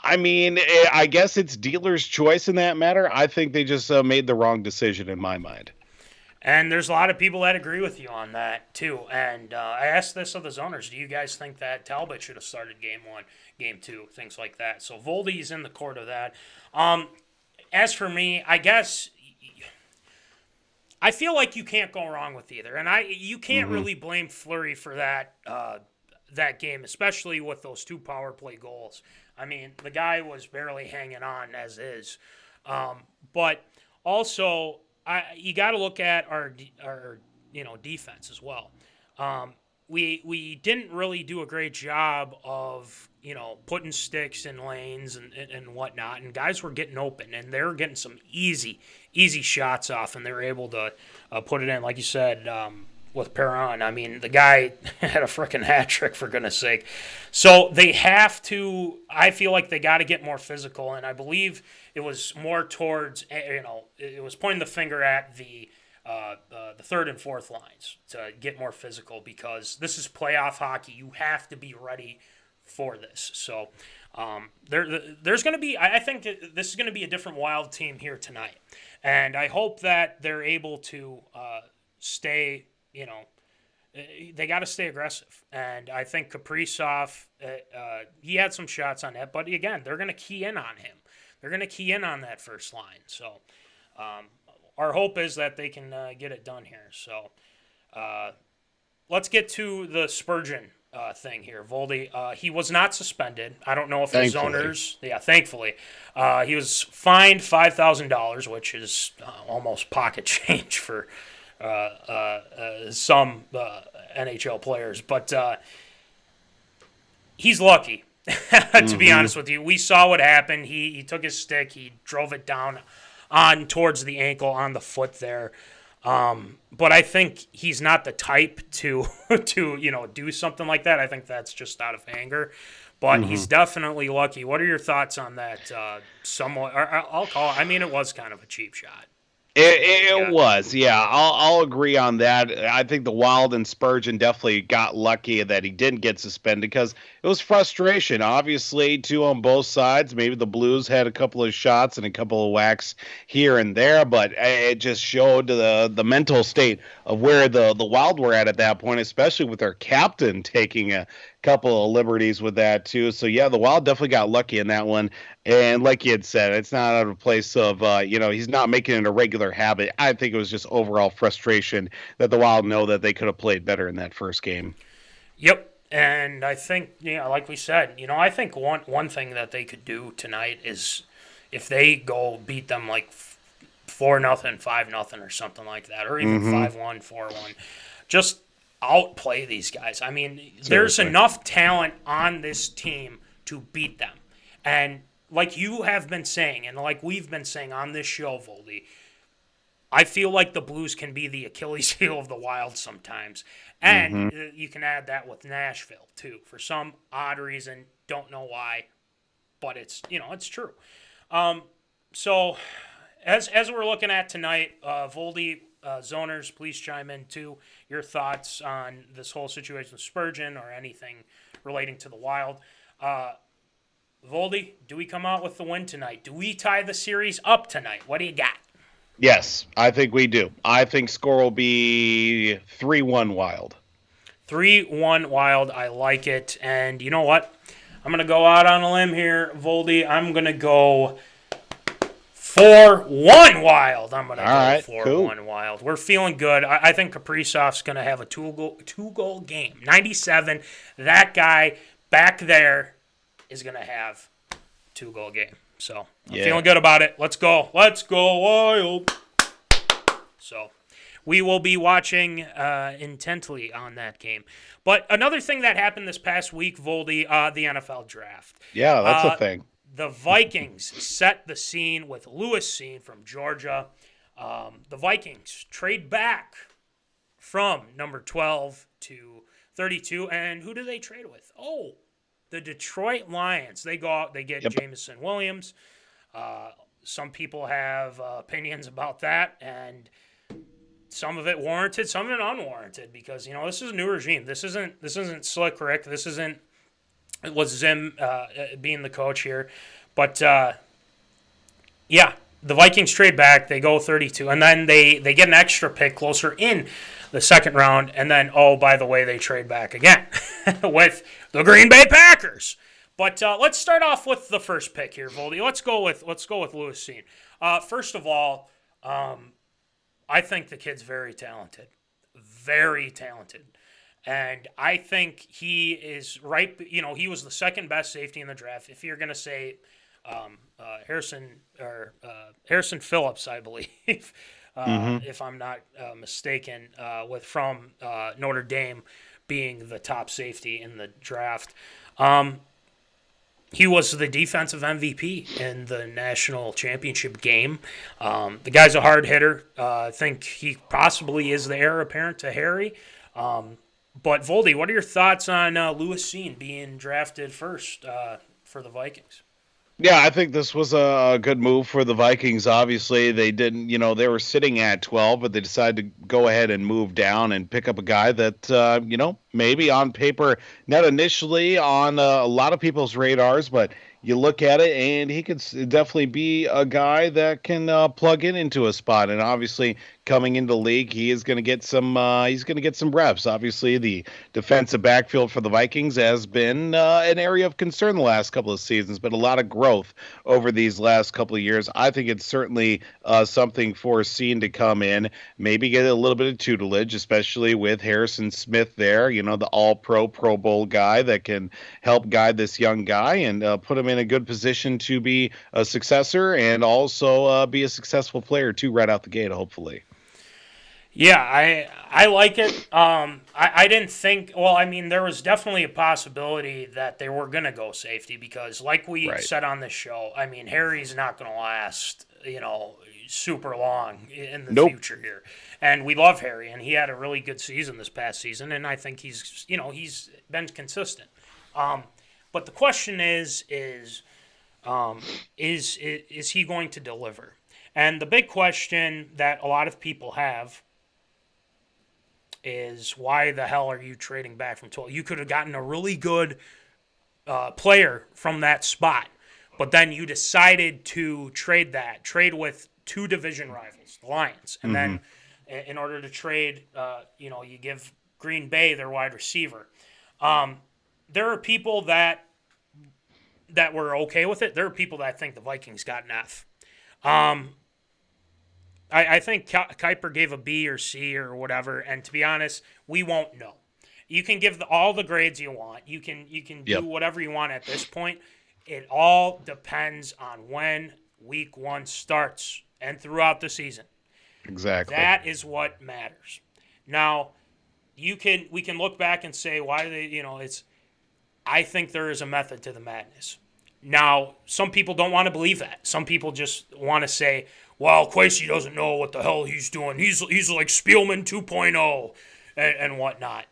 I mean, I guess it's dealer's choice in that matter. I think they just made the wrong decision in my mind. And there's a lot of people that agree with you on that, too. And I asked this of the zoners. Do you guys think that Talbot should have started Game 1, Game 2, things like that? So Voldy's in the court of that. As for me, I guess I feel like you can't go wrong with either. And you can't really blame Fleury for that game, especially with those 2 power play goals. I mean, the guy was barely hanging on as is. But also, you got to look at our defense as well. We didn't really do a great job of putting sticks in lanes and whatnot, and guys were getting open, and they were getting some easy shots off, and they were able to put it in, like you said, with Perron. I mean, the guy had a freaking hat trick, for goodness sake. So they have to. I feel like they got to get more physical, and I believe it was more towards, it was pointing the finger at the third and fourth lines to get more physical, because this is playoff hockey. You have to be ready for this. So there's going to be, I think this is going to be a different Wild team here tonight, and I hope that they're able to stay. They got to stay aggressive, and I think Kaprizov, he had some shots on net, but again, they're going to key in on him. They're going to key in on that first line. So our hope is that they can get it done here. So let's get to the Spurgeon thing here. Voldy, he was not suspended. I don't know if the zoners... Yeah, thankfully. He was fined $5,000, which is almost pocket change for some NHL players. But he's lucky. To be honest with you, we saw what happened. He took his stick, he drove it down on towards the ankle on the foot there. But I think he's not the type to do something like that. I think that's just out of anger. But he's definitely lucky. What are your thoughts on that? Somewhat, I'll call it. I mean, it was kind of a cheap shot. It was, yeah. I'll agree on that. I think the Wild and Spurgeon definitely got lucky that he didn't get suspended, because it was frustration. Obviously, 2 on both sides. Maybe the Blues had a couple of shots and a couple of whacks here and there, but it just showed the mental state of where the Wild were at that point, especially with their captain taking a couple of liberties with that too. So yeah, the Wild definitely got lucky in that one. And like you had said, it's not out of place of, he's not making it a regular habit. I think it was just overall frustration that the Wild know that they could have played better in that first game. Yep. And I think, like we said, I think one thing that they could do tonight is if they go beat them like 4-0, 5-0 or something like that, or even 5-1, 4-1, just outplay these guys. I mean, there's enough talent on this team to beat them. And like you have been saying, and like we've been saying on this show, Voldy, I feel like the Blues can be the Achilles heel of the Wild sometimes. And you can add that with Nashville, too. For some odd reason, don't know why, but it's true. So as we're looking at tonight, Voldy, Zoners, please chime in, too, your thoughts on this whole situation with Spurgeon or anything relating to the Wild. Voldy, do we come out with the win tonight? Do we tie the series up tonight? What do you got? Yes, I think we do. I think score will be 3-1 Wild. 3-1 Wild. I like it. And you know what? I'm going to go out on a limb here, Voldy. I'm going to go 4-1 Wild. I'm going to go 4-1 Wild. We're feeling good. I think Kaprizov's going to have a two-goal game. 97. That guy back there is going to have two-goal game. So I'm feeling good about it. Let's go. Let's go Wild. So we will be watching intently on that game. But another thing that happened this past week, Voldy, the NFL draft. Yeah, that's a thing. The Vikings set the scene with Lewis Cine from Georgia. The Vikings trade back from number 12 to 32. And who do they trade with? Oh, the Detroit Lions. They go out, they get Jameson Williams. Some people have opinions about that, and some of it warranted, some of it unwarranted, because this is a new regime. This isn't Slick Rick. This isn't Zim being the coach here, but the Vikings trade back. They go 32, and then they get an extra pick closer in the second round, and then by the way, they trade back again with the Green Bay Packers. But let's start off with the first pick here, Voldy. Let's go with Lewis Cine. First of all, I think the kid's very talented, and I think he is right. He was the second best safety in the draft. If you're gonna say Harrison Phillips, I believe, if I'm not mistaken, from Notre Dame being the top safety in the draft. He was the defensive MVP in the national championship game. The guy's a hard hitter. I think he possibly is the heir apparent to Harry. But Voldy, what are your thoughts on Lewis Cine being drafted first for the Vikings? Yeah, I think this was a good move for the Vikings. Obviously, they didn't, they were sitting at 12, but they decided to go ahead and move down and pick up a guy that, maybe on paper, not initially on a lot of people's radars, but you look at it and he could definitely be a guy that can plug into a spot. And obviously, coming into the league, he is going to get some. He's going to get some reps. Obviously, the defensive backfield for the Vikings has been an area of concern the last couple of seasons, but a lot of growth over these last couple of years. I think it's certainly something for Cine to come in, maybe get a little bit of tutelage, especially with Harrison Smith there. The All-Pro, Pro Bowl guy that can help guide this young guy and put him in a good position to be a successor and also be a successful player too right out the gate, hopefully. Yeah, I like it. I didn't think – there was definitely a possibility that they were going to go safety because like we said on this show, Harry's not going to last, super long in the future here. And we love Harry, and he had a really good season this past season, and I think he's been consistent. But the question is he going to deliver? And the big question that a lot of people have is why the hell are you trading back from 12? You could have gotten a really good player from that spot, but then you decided to trade with two division rivals, the Lions, and then in order to trade, you give Green Bay their wide receiver. There are people that were okay with it. There are people that think the Vikings got an F. I think Kuiper gave a B or C or whatever, and to be honest, we won't know. You can give all the grades you want. You can do whatever you want at this point. It all depends on when week 1 starts and throughout the season. Exactly. That is what matters. Now, we can look back and say why they, I think there is a method to the madness. Now, some people don't want to believe that. Some people just want to say, well, Quasey doesn't know what the hell he's doing. He's like Spielman 2.0 and whatnot.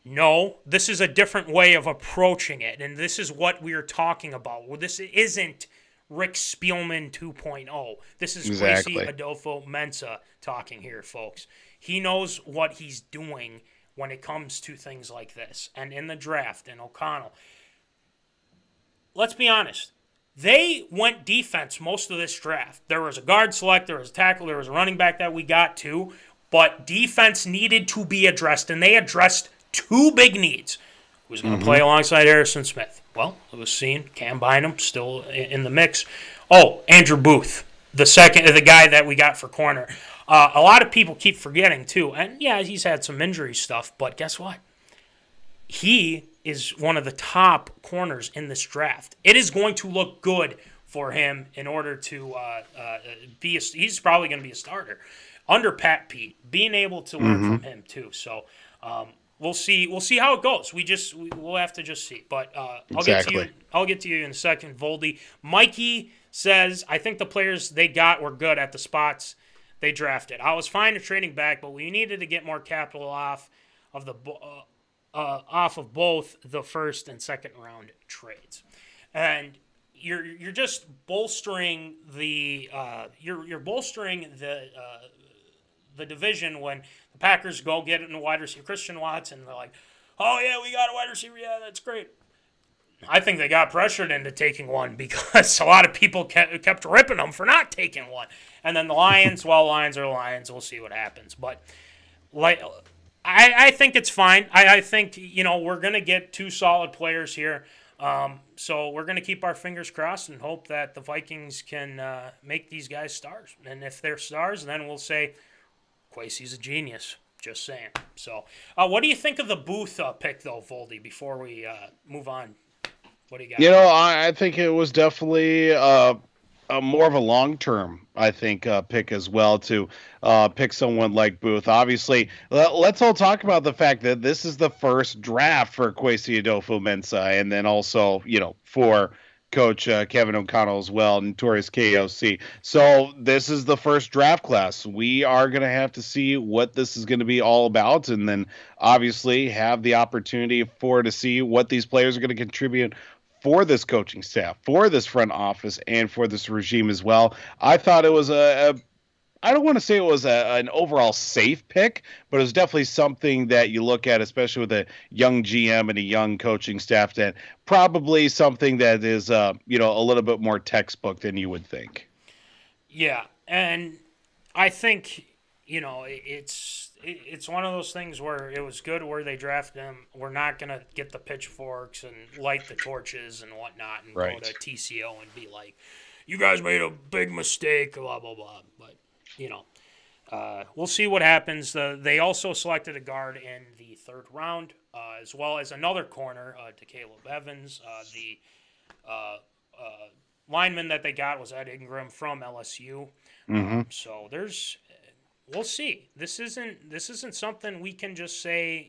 No, this is a different way of approaching it, and this is what we're talking about. Well, this isn't Rick Spielman 2.0. This is Exactly. Quasey Adolfo-Mensah talking here, folks. He knows what he's doing when it comes to things like this. And in the draft, and O'Connell, let's be honest. They went defense most of this draft. There was a guard select, there was a tackle, there was a running back that we got to, but defense needed to be addressed, and they addressed two big needs. Who's going to play alongside Harrison Smith? Well, it was seen. Cam Bynum still in the mix. Oh, Andrew Booth, the guy that we got for corner. A lot of people keep forgetting, too. And, yeah, he's had some injury stuff, but guess what? He is one of the top corners in this draft. It is going to look good for him in order to be he's probably going to be a starter. Under Pat Pete, being able to learn from him, too. So, we'll see. We'll see how it goes. We'll have to just see. But Exactly. I'll get to you in a second, Voldy. Mikey says, I think the players they got were good at the spots they drafted. I was fine with trading back, but we needed to get more capital off of both the first and second round trades. And you're just bolstering the the division when the Packers go get it in a wide receiver, Christian Watson. They're like, oh, yeah, we got a wide receiver. Yeah, that's great. I think they got pressured into taking one because a lot of people kept ripping them for not taking one. And then the Lions, well, Lions are Lions. We'll see what happens. But I think it's fine. I think, we're going to get two solid players here. So we're going to keep our fingers crossed and hope that the Vikings can make these guys stars. And if they're stars, then we'll say, Quasey's a genius. Just saying. So, what do you think of the Booth pick, though, Voldy, before we move on? What do you got? I think it was definitely a more of a long-term, pick as well to pick someone like Booth. Obviously, let's all talk about the fact that this is the first draft for Quasey Adolfo-Mensah, and then also, for Coach Kevin O'Connell as well, notorious KOC. So this is the first draft class. We are going to have to see what this is going to be all about, and then obviously have the opportunity to see what these players are going to contribute for this coaching staff, for this front office, and for this regime as well. I thought it was I don't want to say it was an overall safe pick, but it was definitely something that you look at, especially with a young GM and a young coaching staff, that probably something that is, a little bit more textbook than you would think. Yeah, and I think, it's one of those things where it was good where they drafted him. We're not going to get the pitchforks and light the torches and whatnot and Right. go to TCO and be like, you guys made a big mistake, blah, blah, blah. But, we'll see what happens. They also selected a guard in the third round, as well as another corner, to Caleb Evans. The lineman that they got was Ed Ingram from LSU. So we'll see. This isn't something we can just say,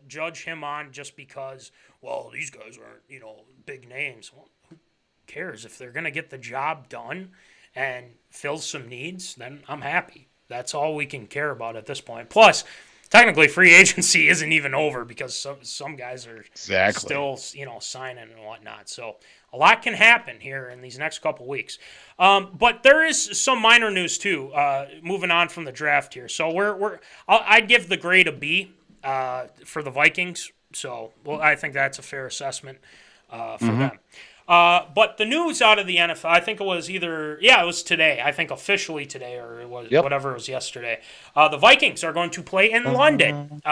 judge him on just because, well, these guys aren't, big names. Well, who cares? If they're going to get the job done and fill some needs, then I'm happy. That's all we can care about at this point. Plus, technically, free agency isn't even over because some guys are still, signing and whatnot. So a lot can happen here in these next couple weeks. But there is some minor news too. Moving on from the draft here. So I'd give the grade a B for the Vikings. So I think that's a fair assessment for them. But the news out of the NFL, I think it was it was today. I think officially today, or it was whatever it was yesterday. The Vikings are going to play in London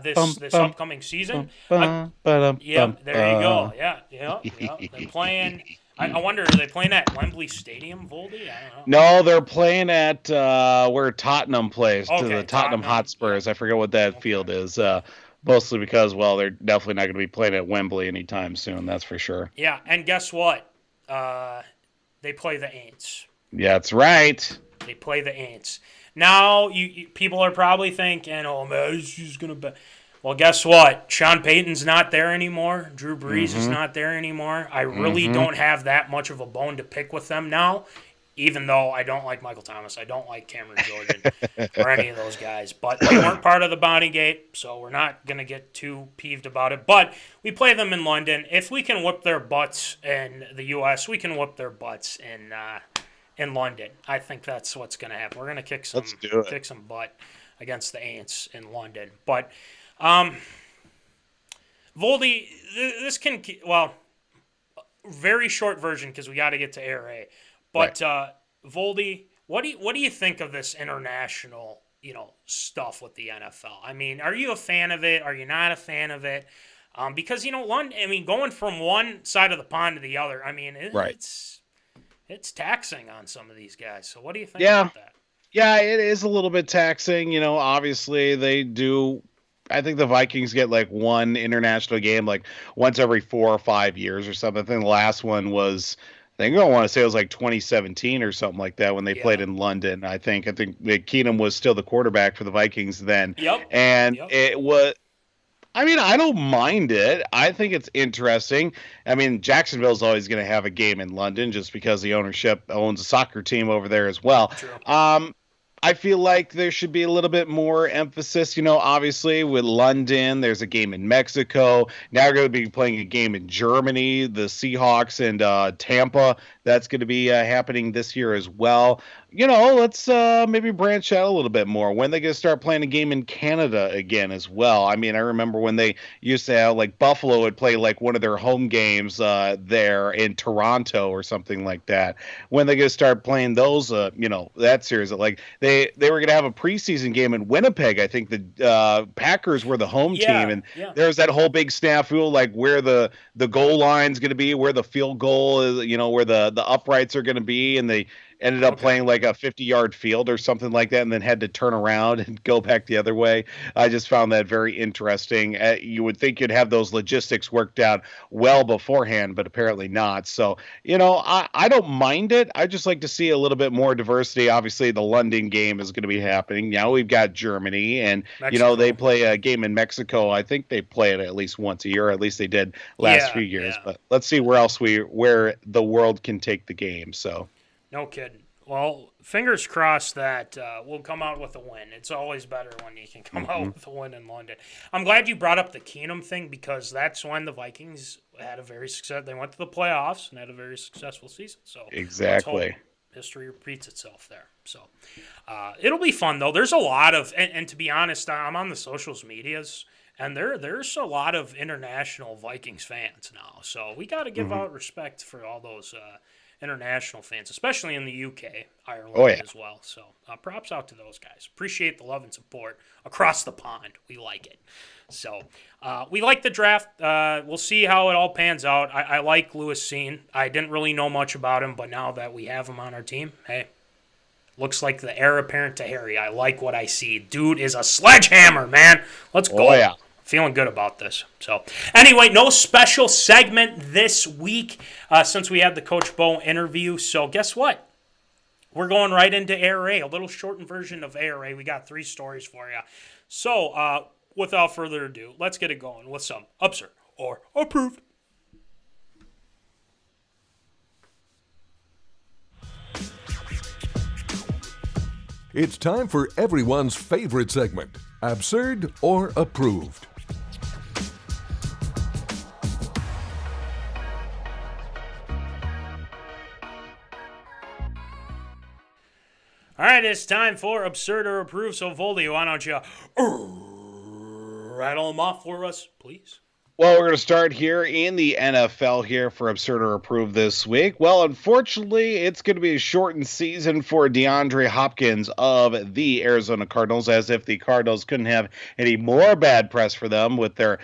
this upcoming season. There you go. Yeah. They're playing. I wonder, are they playing at Wembley Stadium, Voldy? I don't know. No, they're playing at where Tottenham plays, to the Tottenham Hotspurs. I forget what that field is. Mostly because, they're definitely not going to be playing at Wembley anytime soon. That's for sure. Yeah, and guess what? They play the Aints. Yeah, that's right. They play the Aints. Now, you people are probably thinking, oh, man, he's going to be. Well, guess what? Sean Payton's not there anymore. Drew Brees is not there anymore. I really don't have that much of a bone to pick with them now, even though I don't like Michael Thomas. I don't like Cameron Jordan or any of those guys. But they weren't part of the Bodygate, so we're not going to get too peeved about it. But we play them in London. If we can whoop their butts in the U.S., we can whoop their butts in London. I think that's what's going to happen. We're going to kick some butt against the Aints in London. But Voldy, this can, well, very short version because we got to get to ARA. But Voldy, what do you think of this international, stuff with the NFL? I mean, are you a fan of it? Are you not a fan of it? Because London, I mean, going from one side of the pond to the other, I mean, it's taxing on some of these guys. So what do you think about that? Yeah, it is a little bit taxing. Obviously they do. I think the Vikings get like one international game like once every 4 or 5 years or something. I think the last one was, I want to say it was like 2017 or something like that when they played in London. I think Keenum was still the quarterback for the Vikings then. It was, I mean, I don't mind it. I think it's interesting. I mean, Jacksonville's always going to have a game in London just because the ownership owns a soccer team over there as well. True. I feel like there should be a little bit more emphasis, obviously with London, there's a game in Mexico. Now we're going to be playing a game in Germany, the Seahawks and Tampa. That's going to be happening this year as well. Let's maybe branch out a little bit more. When they going to start playing a game in Canada again as well? I mean, I remember when they used to have, like, Buffalo would play, like, one of their home games there in Toronto or something like that. When they going to start playing those, that series, like, they were going to have a preseason game in Winnipeg. I think the Packers were the home team, and there's that whole big snafu, like, where the goal line's going to be, where the field goal is, where the uprights are going to be, and they ended up playing like a 50-yard field or something like that and then had to turn around and go back the other way. I just found that very interesting. You would think you'd have those logistics worked out well beforehand, but apparently not. So, I don't mind it. I just like to see a little bit more diversity. Obviously, the London game is going to be happening. Now we've got Germany and, Mexico. They play a game in Mexico. I think they play it at least once a year. At least they did last few years. Yeah. But let's see where the world can take the game. So. No kidding. Well, fingers crossed that we'll come out with a win. It's always better when you can come out with a win in London. I'm glad you brought up the Keenum thing because that's when the Vikings had a very successful. They went to the playoffs and had a very successful season. So exactly, history repeats itself there. So it'll be fun though. There's a lot of, and to be honest, I'm on the socials medias. And there's a lot of international Vikings fans now. So we got to give out respect for all those international fans, especially in the UK, Ireland as well. So props out to those guys. Appreciate the love and support across the pond. We like it. So we like the draft. We'll see how it all pans out. I like Lewis Cine. I didn't really know much about him, but now that we have him on our team, hey, looks like the heir apparent to Harry. I like what I see. Dude is a sledgehammer, man. Let's go. Oh, yeah. Feeling good about this. So, anyway, no special segment this week since we had the Coach Bo interview. So, guess what? We're going right into ARA, a little shortened version of ARA. We got 3 stories for you. So, without further ado, let's get it going with some Absurd or Approved. It's time for everyone's favorite segment, Absurd or Approved. All right, it's time for Absurd or Approved. So, Voldy, why don't you rattle them off for us, please? Well, we're going to start here in the NFL here for Absurd or Approved this week. Well, unfortunately, it's going to be a shortened season for DeAndreHopkins of the Arizona Cardinals, as if the Cardinals couldn't have any more bad press for them with their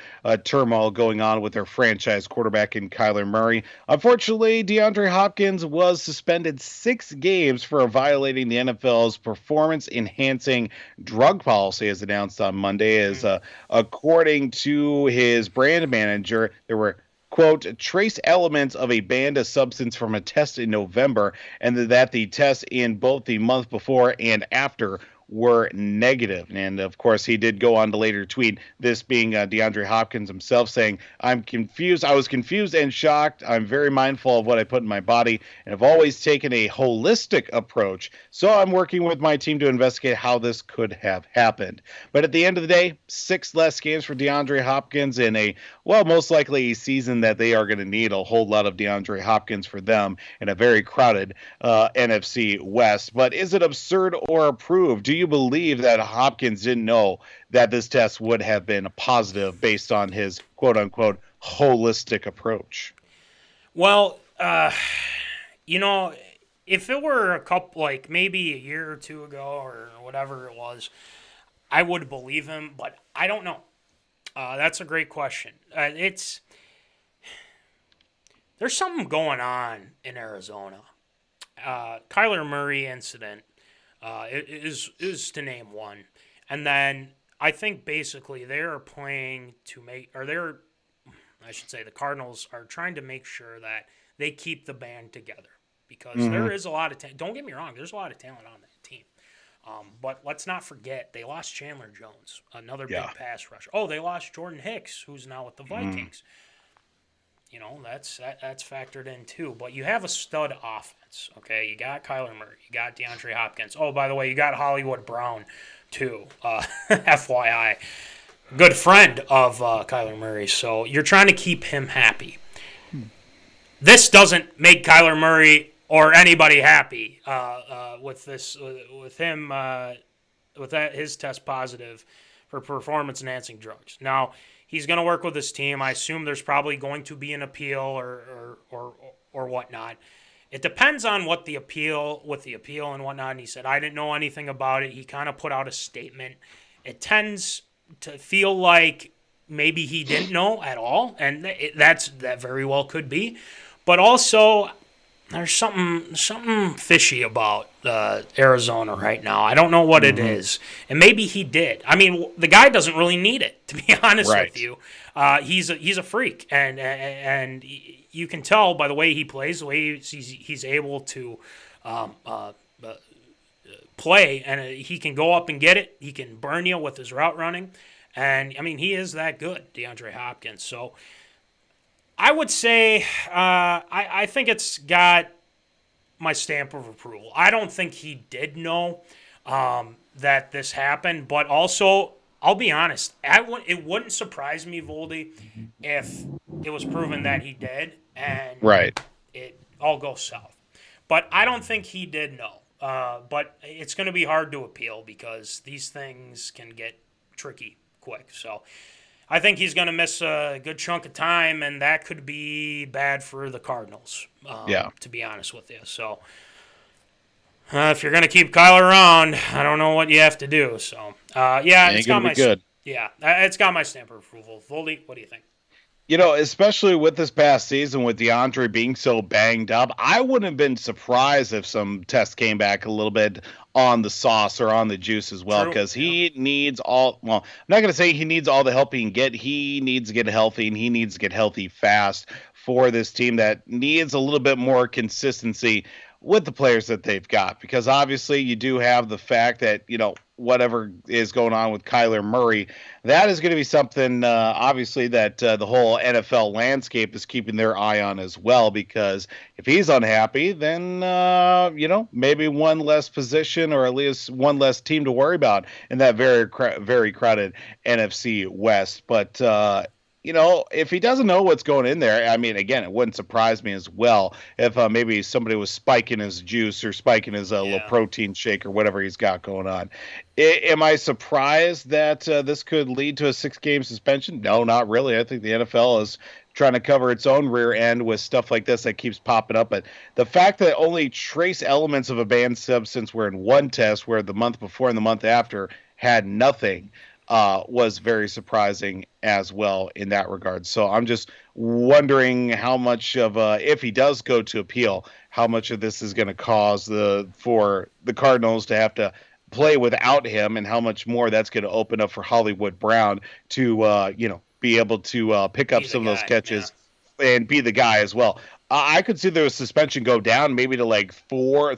turmoil going on with their franchise quarterback in Kyler Murray. Unfortunately, DeAndreHopkins was suspended 6 games for violating the NFL's performance-enhancing drug policy, as announced on Monday, as according to his brand manager, there were, quote, trace elements of a banned substance from a test in November, and that the tests in both the month before and after were negative. And of course, he did go on to later tweet, this being DeAndreHopkins himself, saying, "I'm confused. I was confused and shocked. I'm very mindful of what I put in my body and have always taken a holistic approach. So I'm working with my team to investigate how this could have happened." But at the end of the day, 6 less games for DeAndreHopkins in a, well, most likely a season that they are going to need a whole lot of DeAndreHopkins for them in a very crowded NFC West. But is it absurd or approved? Do you believe that Hopkins didn't know that this test would have been positive based on his quote-unquote holistic approach? Well, if it were a couple, like maybe a year or two ago or whatever it was, I would believe him, but I don't know. That's a great question. There's something going on in Arizona. Kyler Murray incident is to name one. And then I think basically they're playing to make, or the Cardinals are trying to make sure that they keep the band together because there is a lot of talent. Don't get me wrong, there's a lot of talent on that team. But let's not forget, they lost Chandler Jones, another big pass rusher. Oh, they lost Jordan Hicks, who's now with the Vikings. That's factored in too. But you have a stud offense, okay? You got Kyler Murray. You got DeAndreHopkins. Oh, by the way, you got Hollywood Brown too, FYI. Good friend of Kyler Murray. So you're trying to keep him happy. This doesn't make Kyler Murray or anybody happy with his test positive for performance-enhancing drugs. Now, he's going to work with his team. I assume there's probably going to be an appeal or whatnot. It depends on what the appeal and whatnot. And he said, I didn't know anything about it. He kind of put out a statement. It tends to feel like maybe he didn't know at all, and that very well could be. But also, there's something fishy about Arizona right now. I don't know what it is, and maybe he did. I mean, the guy doesn't really need it, to be honest with you. He's a freak, and you can tell by the way he plays, the way he's able to play, and he can go up and get it. He can burn you with his route running, and I mean, he is that good, DeAndreHopkins. So I would say I think it's got my stamp of approval. I don't think he did know that this happened, but also, I'll be honest, it wouldn't surprise me, Voldy, if it was proven that he did and it all goes south. But I don't think he did know. But it's going to be hard to appeal because these things can get tricky quick. So I think he's going to miss a good chunk of time, and that could be bad for the Cardinals, to be honest with you. So if you're going to keep Kyler around, I don't know what you have to do. So, it's got my good. Yeah, it's got my stamp of approval. Voldy, what do you think? Especially with this past season, with DeAndre being so banged up, I wouldn't have been surprised if some tests came back a little bit on the sauce or on the juice as well, because he needs I'm not going to say he needs all the help he can get. He needs to get healthy, and he needs to get healthy fast for this team that needs a little bit more consistency with the players that they've got, because obviously you do have the fact that, whatever is going on with Kyler Murray, that is going to be something, obviously, that the whole NFL landscape is keeping their eye on as well, because if he's unhappy, then, maybe one less position or at least one less team to worry about in that very, very crowded NFC West. But, if he doesn't know what's going in there, I mean, again, it wouldn't surprise me as well if maybe somebody was spiking his juice or spiking his little protein shake or whatever he's got going on. Am I surprised that this could lead to a 6-game suspension? No, not really. I think the NFL is trying to cover its own rear end with stuff like this that keeps popping up. But the fact that only trace elements of a banned substance were in one test, where the month before and the month after had nothing, was very surprising as well in that regard. So I'm just wondering how much of if he does go to appeal, how much of this is going to cause for the Cardinals to have to play without him, and how much more that's going to open up for Hollywood Brown to be able to pick up some of those catches and be the guy as well. I could see the suspension go down maybe to like 4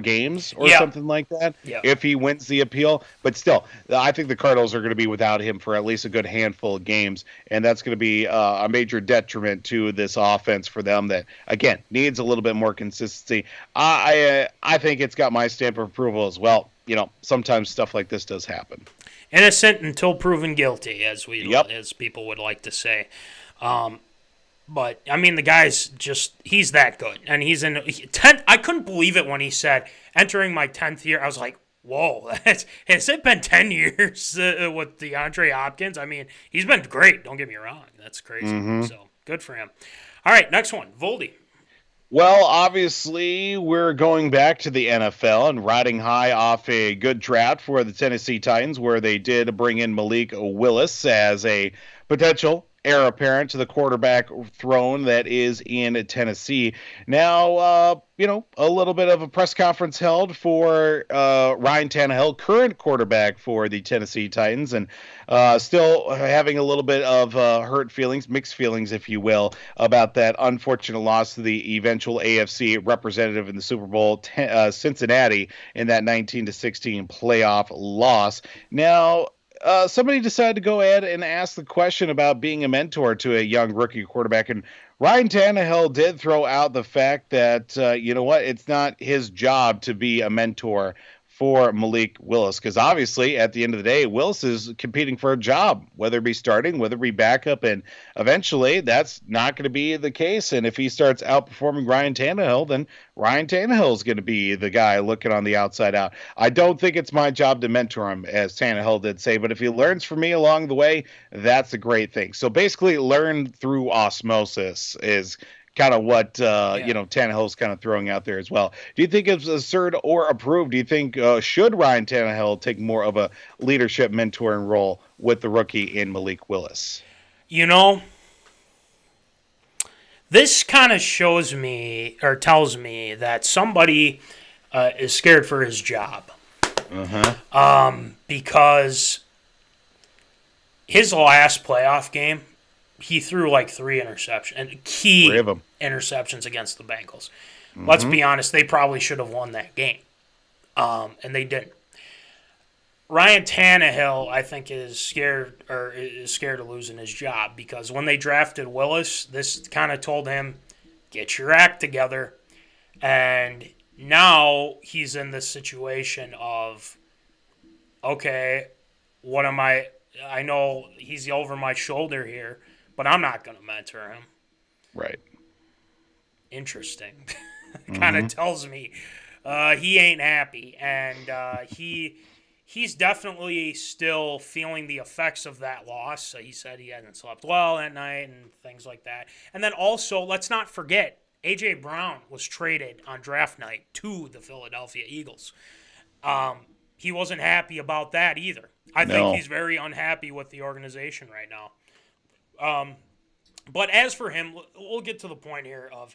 games or Yeah. something like that Yeah. if he wins the appeal. But still, I think the Cardinals are going to be without him for at least a good handful of games, and that's going to be a major detriment to this offense for them that, again, needs a little bit more consistency. I think it's got my stamp of approval as well. You know, sometimes stuff like this does happen. Innocent until proven guilty, as people would like to say. But, I mean, the guy's he's that good. And he's in 10th. I couldn't believe it when he said, entering my 10th year. I was like, whoa, has it been 10 years with DeAndreHopkins? I mean, he's been great. Don't get me wrong. That's crazy. So, good for him. All right, next one, Voldy. Well, obviously, we're going back to the NFL and riding high off a good draft for the Tennessee Titans, where they did bring in MalikWillis as a potential heir apparent to the quarterback throne that is in Tennessee. Now, a little bit of a press conference held for Ryan Tannehill, current quarterback for the Tennessee Titans, and still having a little bit of hurt feelings, mixed feelings, if you will, about that unfortunate loss to the eventual AFC representative in the Super Bowl, Cincinnati, in that 19-16 playoff loss. Now, somebody decided to go ahead and ask the question about being a mentor to a young rookie quarterback, and Ryan Tannehill did throw out the fact that, it's not his job to be a mentor for MalikWillis, because obviously at the end of the day, Willis is competing for a job, whether it be starting, whether it be backup, and eventually that's not going to be the case. And if he starts outperforming Ryan Tannehill, then Ryan Tannehill is going to be the guy looking on the outside out. I don't think it's my job to mentor him, as Tannehill did say, but if he learns from me along the way, that's a great thing. So basically, learn through osmosis is kind of what Tannehill's kind of throwing out there as well. Do you think it's absurd or approved? Do you think should Ryan Tannehill take more of a leadership mentoring role with the rookie in MalikWillis? This kind of shows me or tells me that somebody is scared for his job. Because his last playoff game, he threw like 3 interceptions, and key interceptions against the Bengals. Let's be honest, they probably should have won that game, and they didn't. Ryan Tannehill, I think, is scared of losing his job, because when they drafted Willis, this kind of told him, get your act together. And now he's in this situation of, okay, what am I know he's over my shoulder here, but I'm not going to mentor him. Right. Interesting. Kind of tells me he ain't happy, and he's definitely still feeling the effects of that loss. So he said he hadn't slept well that night and things like that. And then also, let's not forget, A.J. Brown was traded on draft night to the Philadelphia Eagles. He wasn't happy about that either. I think he's very unhappy with the organization right now. But as for him, we'll get to the point here of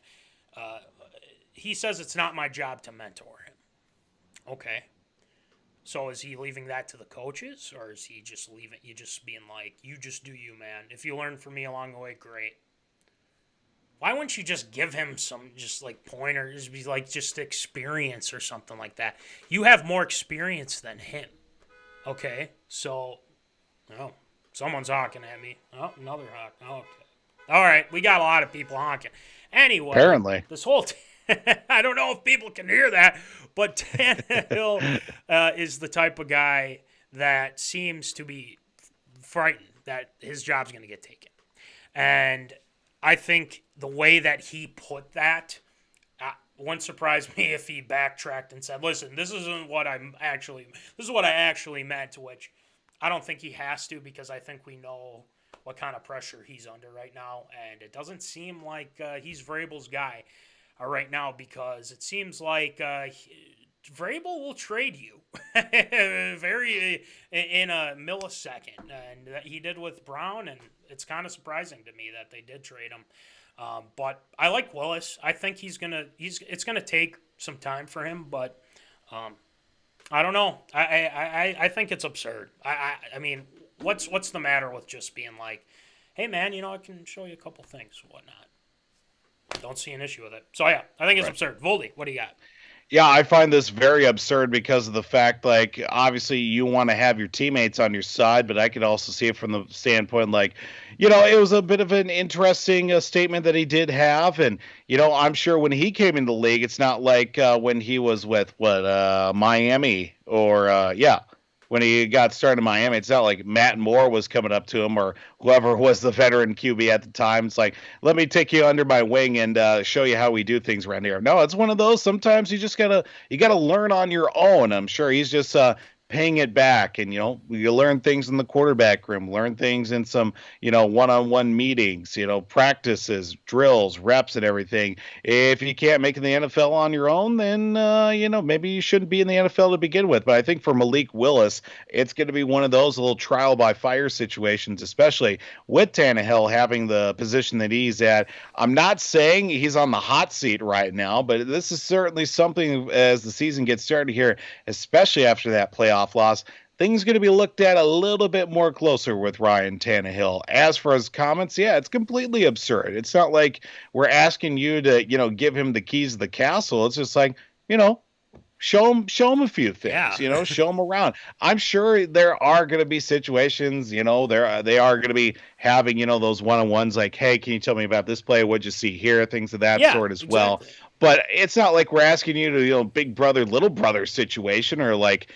he says it's not my job to mentor him. Okay. So is he leaving that to the coaches, or is he just being like, you just do you, man. If you learn from me along the way, great. Why wouldn't you just give him some just like pointers, be like just experience or something like that? You have more experience than him. Okay. So, someone's honking at me. Oh, another honk. Oh, okay. All right, we got a lot of people honking. Anyway, apparently, this whole I don't know if people can hear that, but Tannehill is the type of guy that seems to be frightened that his job's going to get taken. And I think the way that he put that wouldn't surprise me if he backtracked and said, listen, this is what I actually meant, which I don't think he has to, because I think we know what kind of pressure he's under right now, and it doesn't seem like he's Vrabel's guy right now, because it seems like Vrabel will trade you very in a millisecond, and he did with Brown, and it's kind of surprising to me that they did trade him. But I like Willis. I think it's gonna take some time for him, but I don't know. I think it's absurd. I mean, what's the matter with just being like, hey man, I can show you a couple things, whatnot. don't see an issue with it. So, yeah, I think it's absurd. Voldy, what do you got? Yeah, I find this very absurd because of the fact, like, obviously you want to have your teammates on your side, but I could also see it from the standpoint, like, it was a bit of an interesting statement that he did have. And, I'm sure when he came into the league, it's not like when he was with, Miami or, when he got started in Miami, it's not like Matt Moore was coming up to him or whoever was the veteran QB at the time. It's like, let me take you under my wing and show you how we do things around here. No, it's one of those. Sometimes you gotta learn on your own. I'm sure he's just paying it back, and you learn things in the quarterback room, learn things in some one-on-one meetings, practices, drills, reps, and everything. If you can't make it in the NFL on your own, then maybe you shouldn't be in the NFL to begin with. But I think for MalikWillis, it's going to be one of those little trial by fire situations, especially with Tannehill having the position that he's at. I'm not saying he's on the hot seat right now, but this is certainly something as the season gets started here, especially after that playoff loss, things going to be looked at a little bit more closer with Ryan Tannehill. As for his comments, yeah, it's completely absurd. It's not like we're asking you to, give him the keys to the castle. It's just like, show him a few things, show him around. I'm sure there are going to be situations, they are going to be having, those one-on-ones like, hey, can you tell me about this play? What'd you see here? Things of that sort as well. But it's not like we're asking you to, big brother, little brother situation or like,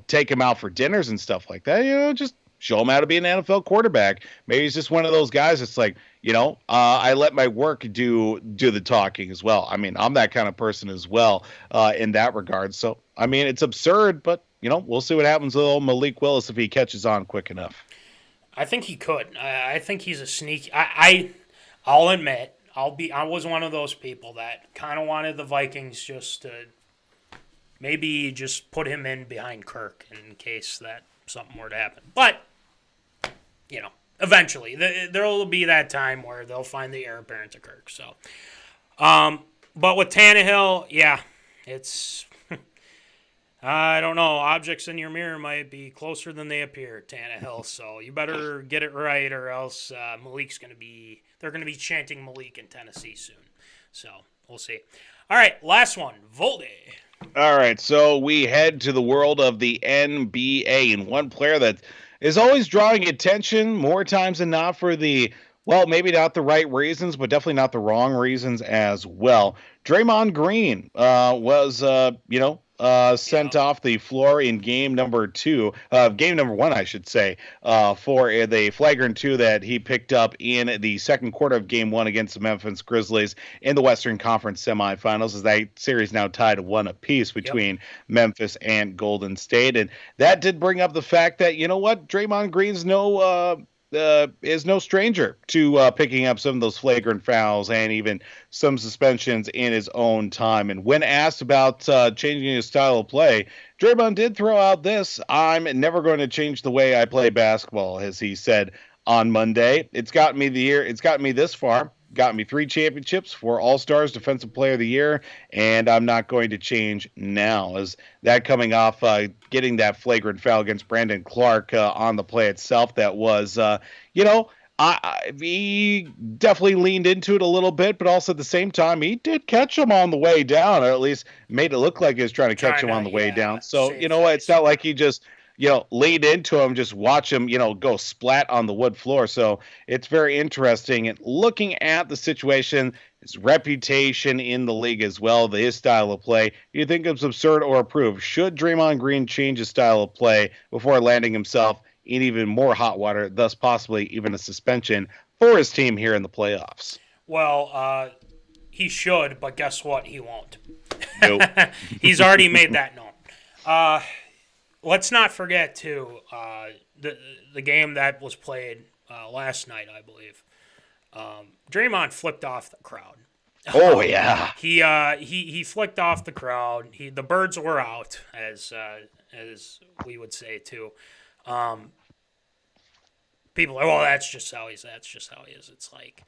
take him out for dinners and stuff like that. Just show him how to be an NFL quarterback. Maybe he's just one of those guys that's like, I let my work do the talking as well. I mean, I'm that kind of person as well in that regard. So, I mean, it's absurd, but, we'll see what happens with old MalikWillis if he catches on quick enough. I think he could. I think he's a sneaky. I'll admit, I was one of those people that kind of wanted the Vikings just to maybe just put him in behind Kirk in case that something were to happen. But, eventually there will be that time where they'll find the heir apparent to Kirk. So, but with Tannehill, yeah, it's I don't know. Objects in your mirror might be closer than they appear, Tannehill. So you better get it right, or else they're going to be chanting Malik in Tennessee soon. So we'll see. All right, last one, Voldy. All right, so we head to the world of the NBA, and one player that is always drawing attention more times than not for maybe not the right reasons, but definitely not the wrong reasons as well. DraymondGreen was, sent off the floor in game number one, I should say, for the flagrant 2 that he picked up in the second quarter of game 1 against the Memphis Grizzlies in the Western Conference semifinals, as that series now tied 1 apiece between Memphis and Golden State. And that did bring up the fact that, Draymond Green's is no stranger to picking up some of those flagrant fouls and even some suspensions in his own time. And when asked about changing his style of play, Draymond did throw out this: "I'm never going to change the way I play basketball," as he said on Monday. It's gotten me this far. Got me 3 championships, 4 All-Stars, Defensive Player of the Year, and I'm not going to change now. As that coming off getting that flagrant foul against Brandon Clark on the play itself, that was, he definitely leaned into it a little bit, but also at the same time, he did catch him on the way down, or at least made it look like he was trying to catch him on the way down. So, it's not like he just lead into him, just watch him, go splat on the wood floor. So it's very interesting. And looking at the situation, his reputation in the league as well, his style of play, you think it's absurd or approved? Should Draymond Green change his style of play before landing himself in even more hot water, thus possibly even a suspension for his team here in the playoffs? Well, he should, but guess what? He won't. Nope. He's already made that known. Let's not forget, too, the game that was played last night, I believe. Draymond flipped off the crowd. Oh, yeah. He flicked off the crowd. The birds were out, as we would say, too. People are, well, that's just how he is. It's like,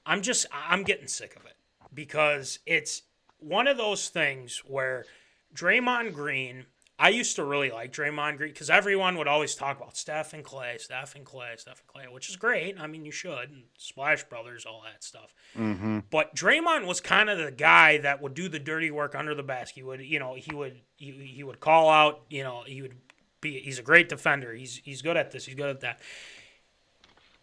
I'm getting sick of it, because it's one of those things where Draymond Green, I used to really like Draymond Green because everyone would always talk about Steph and Clay, which is great. I mean, you should. And Splash Brothers, all that stuff. Mm-hmm. But Draymond was kind of the guy that would do the dirty work under the basket. He would call out, he's a great defender. He's good at this. He's good at that.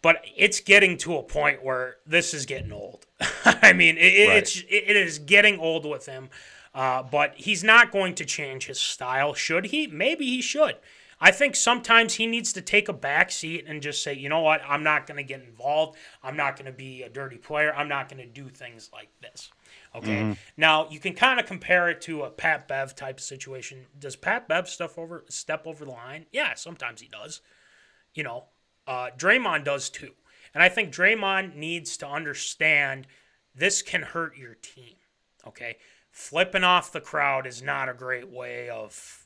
But it's getting to a point where this is getting old. I mean, it is getting old with him. But he's not going to change his style. Should he? Maybe he should. I think sometimes he needs to take a back seat and just say, you know what, I'm not going to get involved. I'm not going to be a dirty player. I'm not going to do things like this. Okay? Mm-hmm. Now, you can kind of compare it to a Pat Bev type of situation. Does Pat Bev step over the line? Yeah, sometimes he does. Draymond does too. And I think Draymond needs to understand this can hurt your team. Okay? Flipping off the crowd is not a great way of,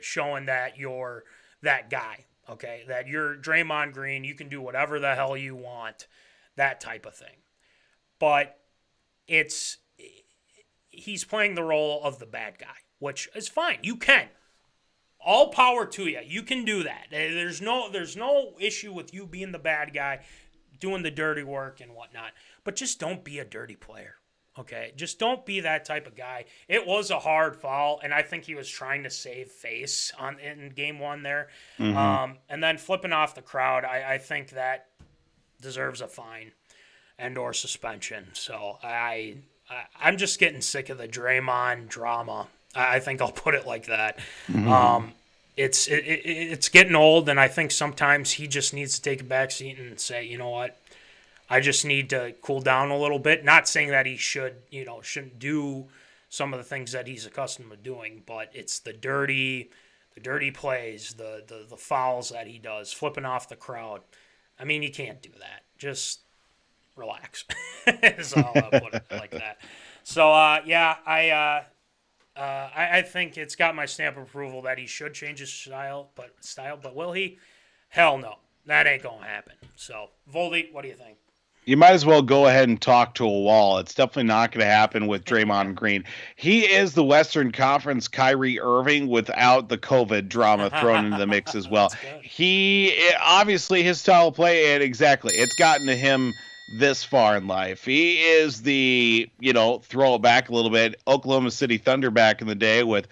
showing that you're that guy, okay? That you're Draymond Green, you can do whatever the hell you want, that type of thing. But he's playing the role of the bad guy, which is fine. You can. All power to you. You can do that. There's no issue with you being the bad guy, doing the dirty work and whatnot. But just don't be a dirty player. Okay, just don't be that type of guy. It was a hard foul, and I think he was trying to save face in game one there. Mm-hmm. And then flipping off the crowd, I think that deserves a fine and or suspension. So I'm just getting sick of the Draymond drama. I think I'll put it like that. Mm-hmm. It's getting old, and I think sometimes he just needs to take a back seat and say, you know what? I just need to cool down a little bit. Not saying that he shouldn't do some of the things that he's accustomed to doing, but it's the dirty plays, the fouls that he does, flipping off the crowd. I mean, you can't do that. Just relax. Is all I'll put it like that. So I think it's got my stamp of approval that he should change his style, but will he? Hell no. That ain't gonna happen. So, Voldy, what do you think? You might as well go ahead and talk to a wall. It's definitely not going to happen with Draymond Green. He is the Western Conference Kyrie Irving without the COVID drama thrown into the mix as well. Obviously, his style of play, and exactly, it's gotten to him this far in life. He is the, throw it back a little bit, Oklahoma City Thunder back in the day with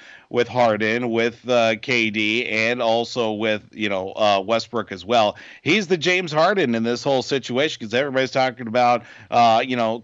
Harden, with KD, and also with, Westbrook as well. He's the James Harden in this whole situation because everybody's talking about,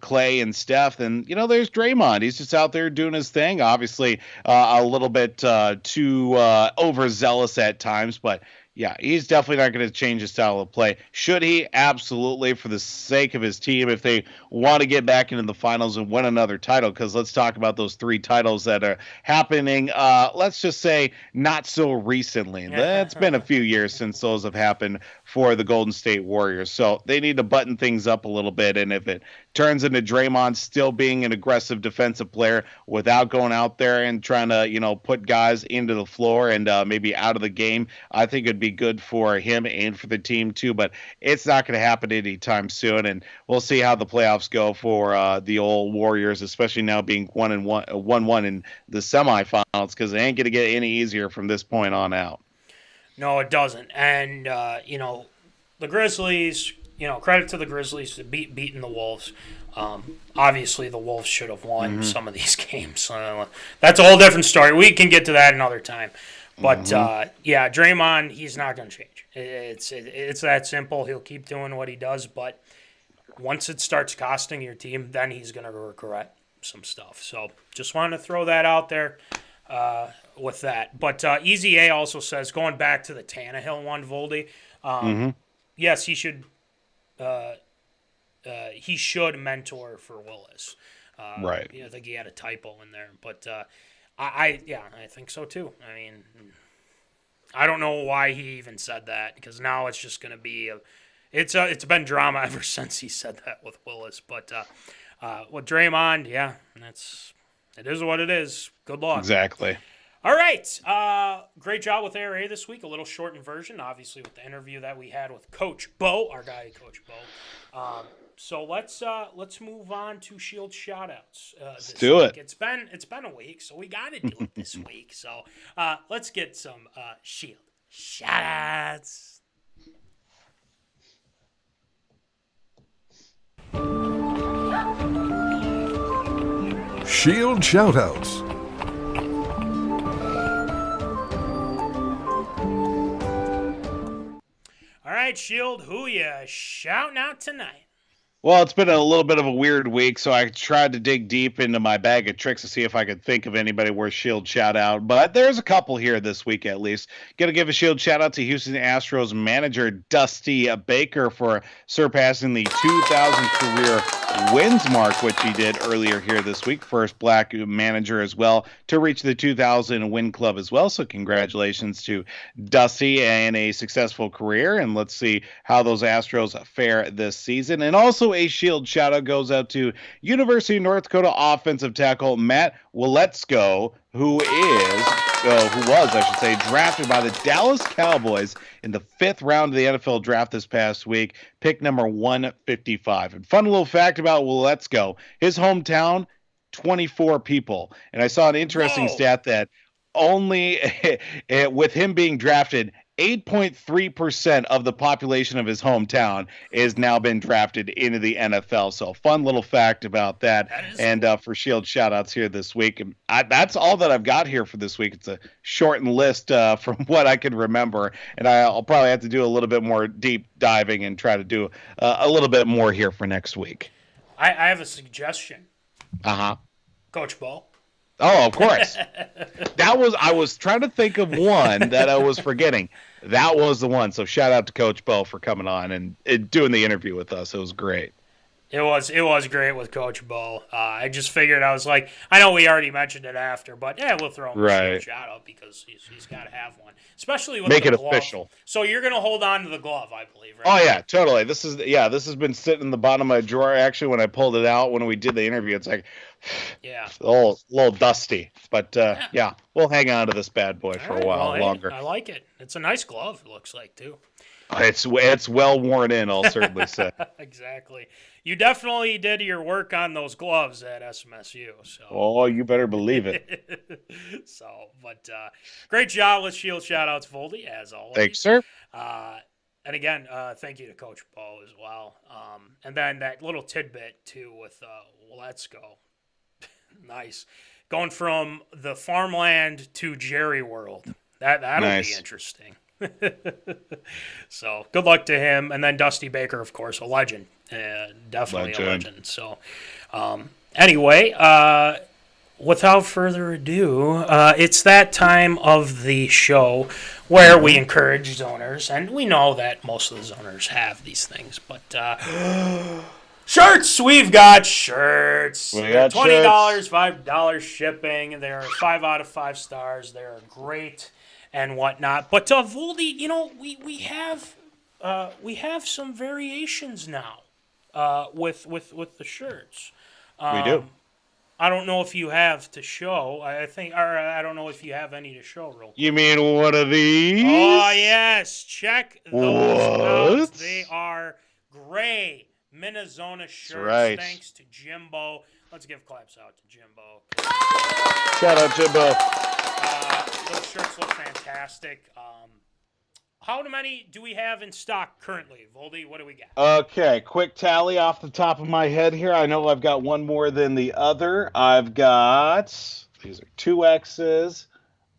Clay and Steph. And, there's Draymond. He's just out there doing his thing. Obviously, a little bit too overzealous at times, but yeah, he's definitely not going to change his style of play. Should he? Absolutely, for the sake of his team, if they want to get back into the finals and win another title, because let's talk about those 3 titles that are happening, let's just say not so recently. It's been a few years since those have happened for the Golden State Warriors. So they need to button things up a little bit, and if it turns into Draymond still being an aggressive defensive player without going out there and trying to, put guys into the floor and maybe out of the game, I think it'd be good for him and for the team too, but it's not going to happen anytime soon, and we'll see how the playoffs go for the old Warriors, especially now being 1-1 in the semifinals, because it ain't going to get any easier from this point on out. No, it doesn't. And the Grizzlies, credit to the Grizzlies for beating the Wolves. Obviously, the Wolves should have won some of these games. That's a whole different story. We can get to that another time. But, Draymond, he's not going to change. It's that simple. He'll keep doing what he does. But once it starts costing your team, then he's going to regret some stuff. So just wanted to throw that out there with that. But Easy A also says, going back to the Tannehill one, Voldy, yes, he should mentor for Willis. Right. I think he had a typo in there. But I think so too. I mean, I don't know why he even said that, because now it's just going to be it's been drama ever since he said that with Willis. But with Draymond, it is what it is. Good luck. Exactly. All right. Great job with ARA this week. A little shortened version, obviously, with the interview that we had with Coach Bo, our guy, Coach Bo. So let's move on to Shield shoutouts. Let's do it. It's been a week, so we got to do it this week. So let's get some Shield shoutouts. Shield shoutouts. All right, Shield, who ya shouting out tonight? Well, it's been a little bit of a weird week, so I tried to dig deep into my bag of tricks to see if I could think of anybody worth Shield shout out. But there's a couple here this week at least. Got to give a Shield shout out to Houston Astros manager Dusty Baker for surpassing the 2,000 career wins mark, which he did earlier here this week. First black manager as well to reach the 2,000 win club as well. So congratulations to Dusty and a successful career. And let's see how those Astros fare this season. And also a Shield shout out goes out to University of North Dakota offensive tackle Matt Wiletsko, who was, I should say, drafted by the Dallas Cowboys in the 5th round of the NFL draft this past week, pick number 155. And fun little fact about Wiletsko, his hometown, 24 people. And I saw an interesting stat that only with him being drafted, 8.3% of the population of his hometown is now been drafted into the NFL. So fun little fact about that. And for Shield shout-outs here this week. That's all that I've got here for this week. It's a shortened list from what I can remember. And I'll probably have to do a little bit more deep diving and try to do a little bit more here for next week. I have a suggestion. Uh-huh. Coach Bo. Oh, of course. I was trying to think of one that I was forgetting. That was the one. So shout out to Coach Bo for coming on and doing the interview with us. It was great. It was great with Coach Bo. I just figured, I was like, I know we already mentioned it after, but yeah, we'll throw him a shout out because he's got to have one, especially with Make the it glove. official. So you're gonna hold on to the glove, I believe, right? Oh yeah, totally. This has been sitting in the bottom of my drawer. Actually, when I pulled it out when we did the interview, it's like, yeah, a little dusty. But yeah, we'll hang on to this bad boy for a while longer. I like it. It's a nice glove. It looks like too. It's well worn in, I'll certainly say. Exactly. You definitely did your work on those gloves at SMSU. So. Oh, you better believe it. But great job with Shield shoutouts, Voldy, as always. Thanks, sir. And again, thank you to Coach Bo as well. And then that little tidbit too with Wiletsko. Nice. Going from the farmland to Jerry World. That'll be interesting. So good luck to him. And then Dusty Baker, of course, a legend. Definitely a legend. So anyway, without further ado, it's that time of the show where we encourage zoners, and we know that most of the zoners have these things, but shirts! We've got shirts. We got $20, $5 shipping. They're 5 out of 5 stars. They're great and whatnot. But Voldy, we have some variations now with the shirts. We do. I don't know if you have to show. I don't know if you have any to show. Real quick. You mean one of these? Oh yes, check those out. They are gray MinneZona shirts. Right. Thanks to Jimbo. Let's give claps out to Jimbo. Shout out Jimbo. Those shirts look fantastic. How many do we have in stock currently? Voldy, what do we got? Okay, quick tally off the top of my head here. I know I've got one more than the other. I've got, these are 2Xs.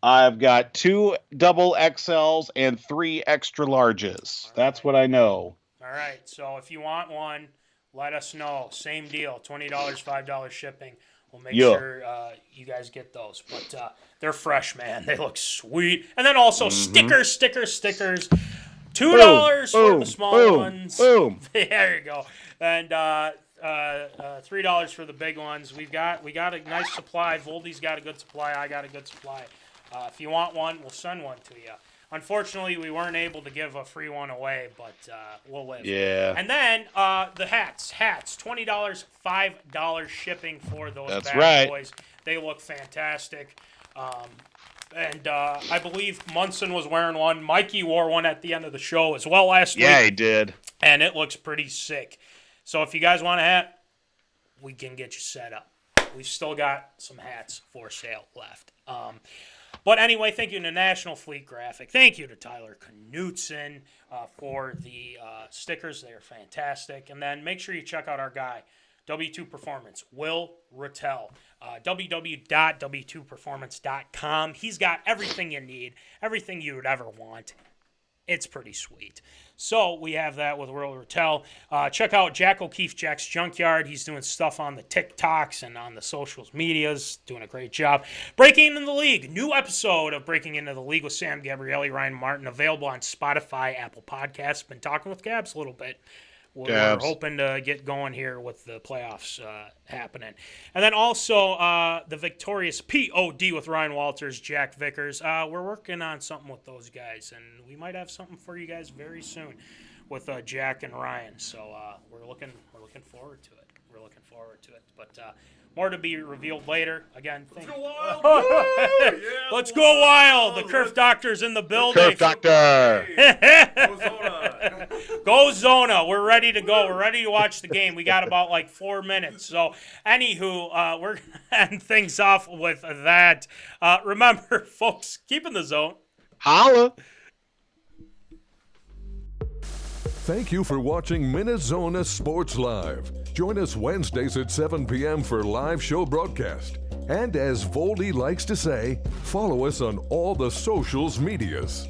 I've got 2 double XLs and 3 extra larges. That's what I know. All right, so if you want one, let us know. Same deal, $20, $5 shipping. We'll make sure you guys get those. But they're fresh, man. They look sweet. And then also stickers. $2 for the small ones. Boom. There you go. And $3 for the big ones. We got a nice supply. Voldy's got a good supply. I got a good supply. If you want one, we'll send one to you. Unfortunately, we weren't able to give a free one away, but we'll live. Yeah. And then the hats, $20, $5 shipping for those That's bad right. boys. They look fantastic. And I believe Munson was wearing one. Mikey wore one at the end of the show as well last week. Yeah, he did. And it looks pretty sick. So if you guys want a hat, we can get you set up. We've still got some hats for sale left. But anyway, thank you to National Fleet Graphic. Thank you to Tyler Knutson for the stickers. They are fantastic. And then make sure you check out our guy, W2 Performance, Will Rattel. www.w2performance.com. He's got everything you need, everything you would ever want. It's pretty sweet. So we have that with Will Rattel. Check out Jack O'Keefe, Jack's Junkyard. He's doing stuff on the TikToks and on the social medias, doing a great job. Breaking into the League. New episode of Breaking into the League with Sam Gabrielli, Ryan Martin, available on Spotify, Apple Podcasts. Been talking with Gabs a little bit. We're hoping to get going here with the playoffs happening. And then also the victorious P.O.D. with Ryan Walters, Jack Vickers. We're working on something with those guys, and we might have something for you guys very soon with Jack and Ryan. So we're looking forward to it. We're looking forward to it. But more to be revealed later. Again, let's go wild! Let's go wild! The Kerf Doctor's in the building. Kerf Doctor! Go Zona. We're ready to go. We're ready to watch the game. We got about 4 minutes. So, anywho, we're going to end things off with that. Remember, folks, keep in the zone. Holla! Thank you for watching MinneZona Sports Live. Join us Wednesdays at 7 p.m. for live show broadcast. And as Voldy likes to say, follow us on all the socials medias.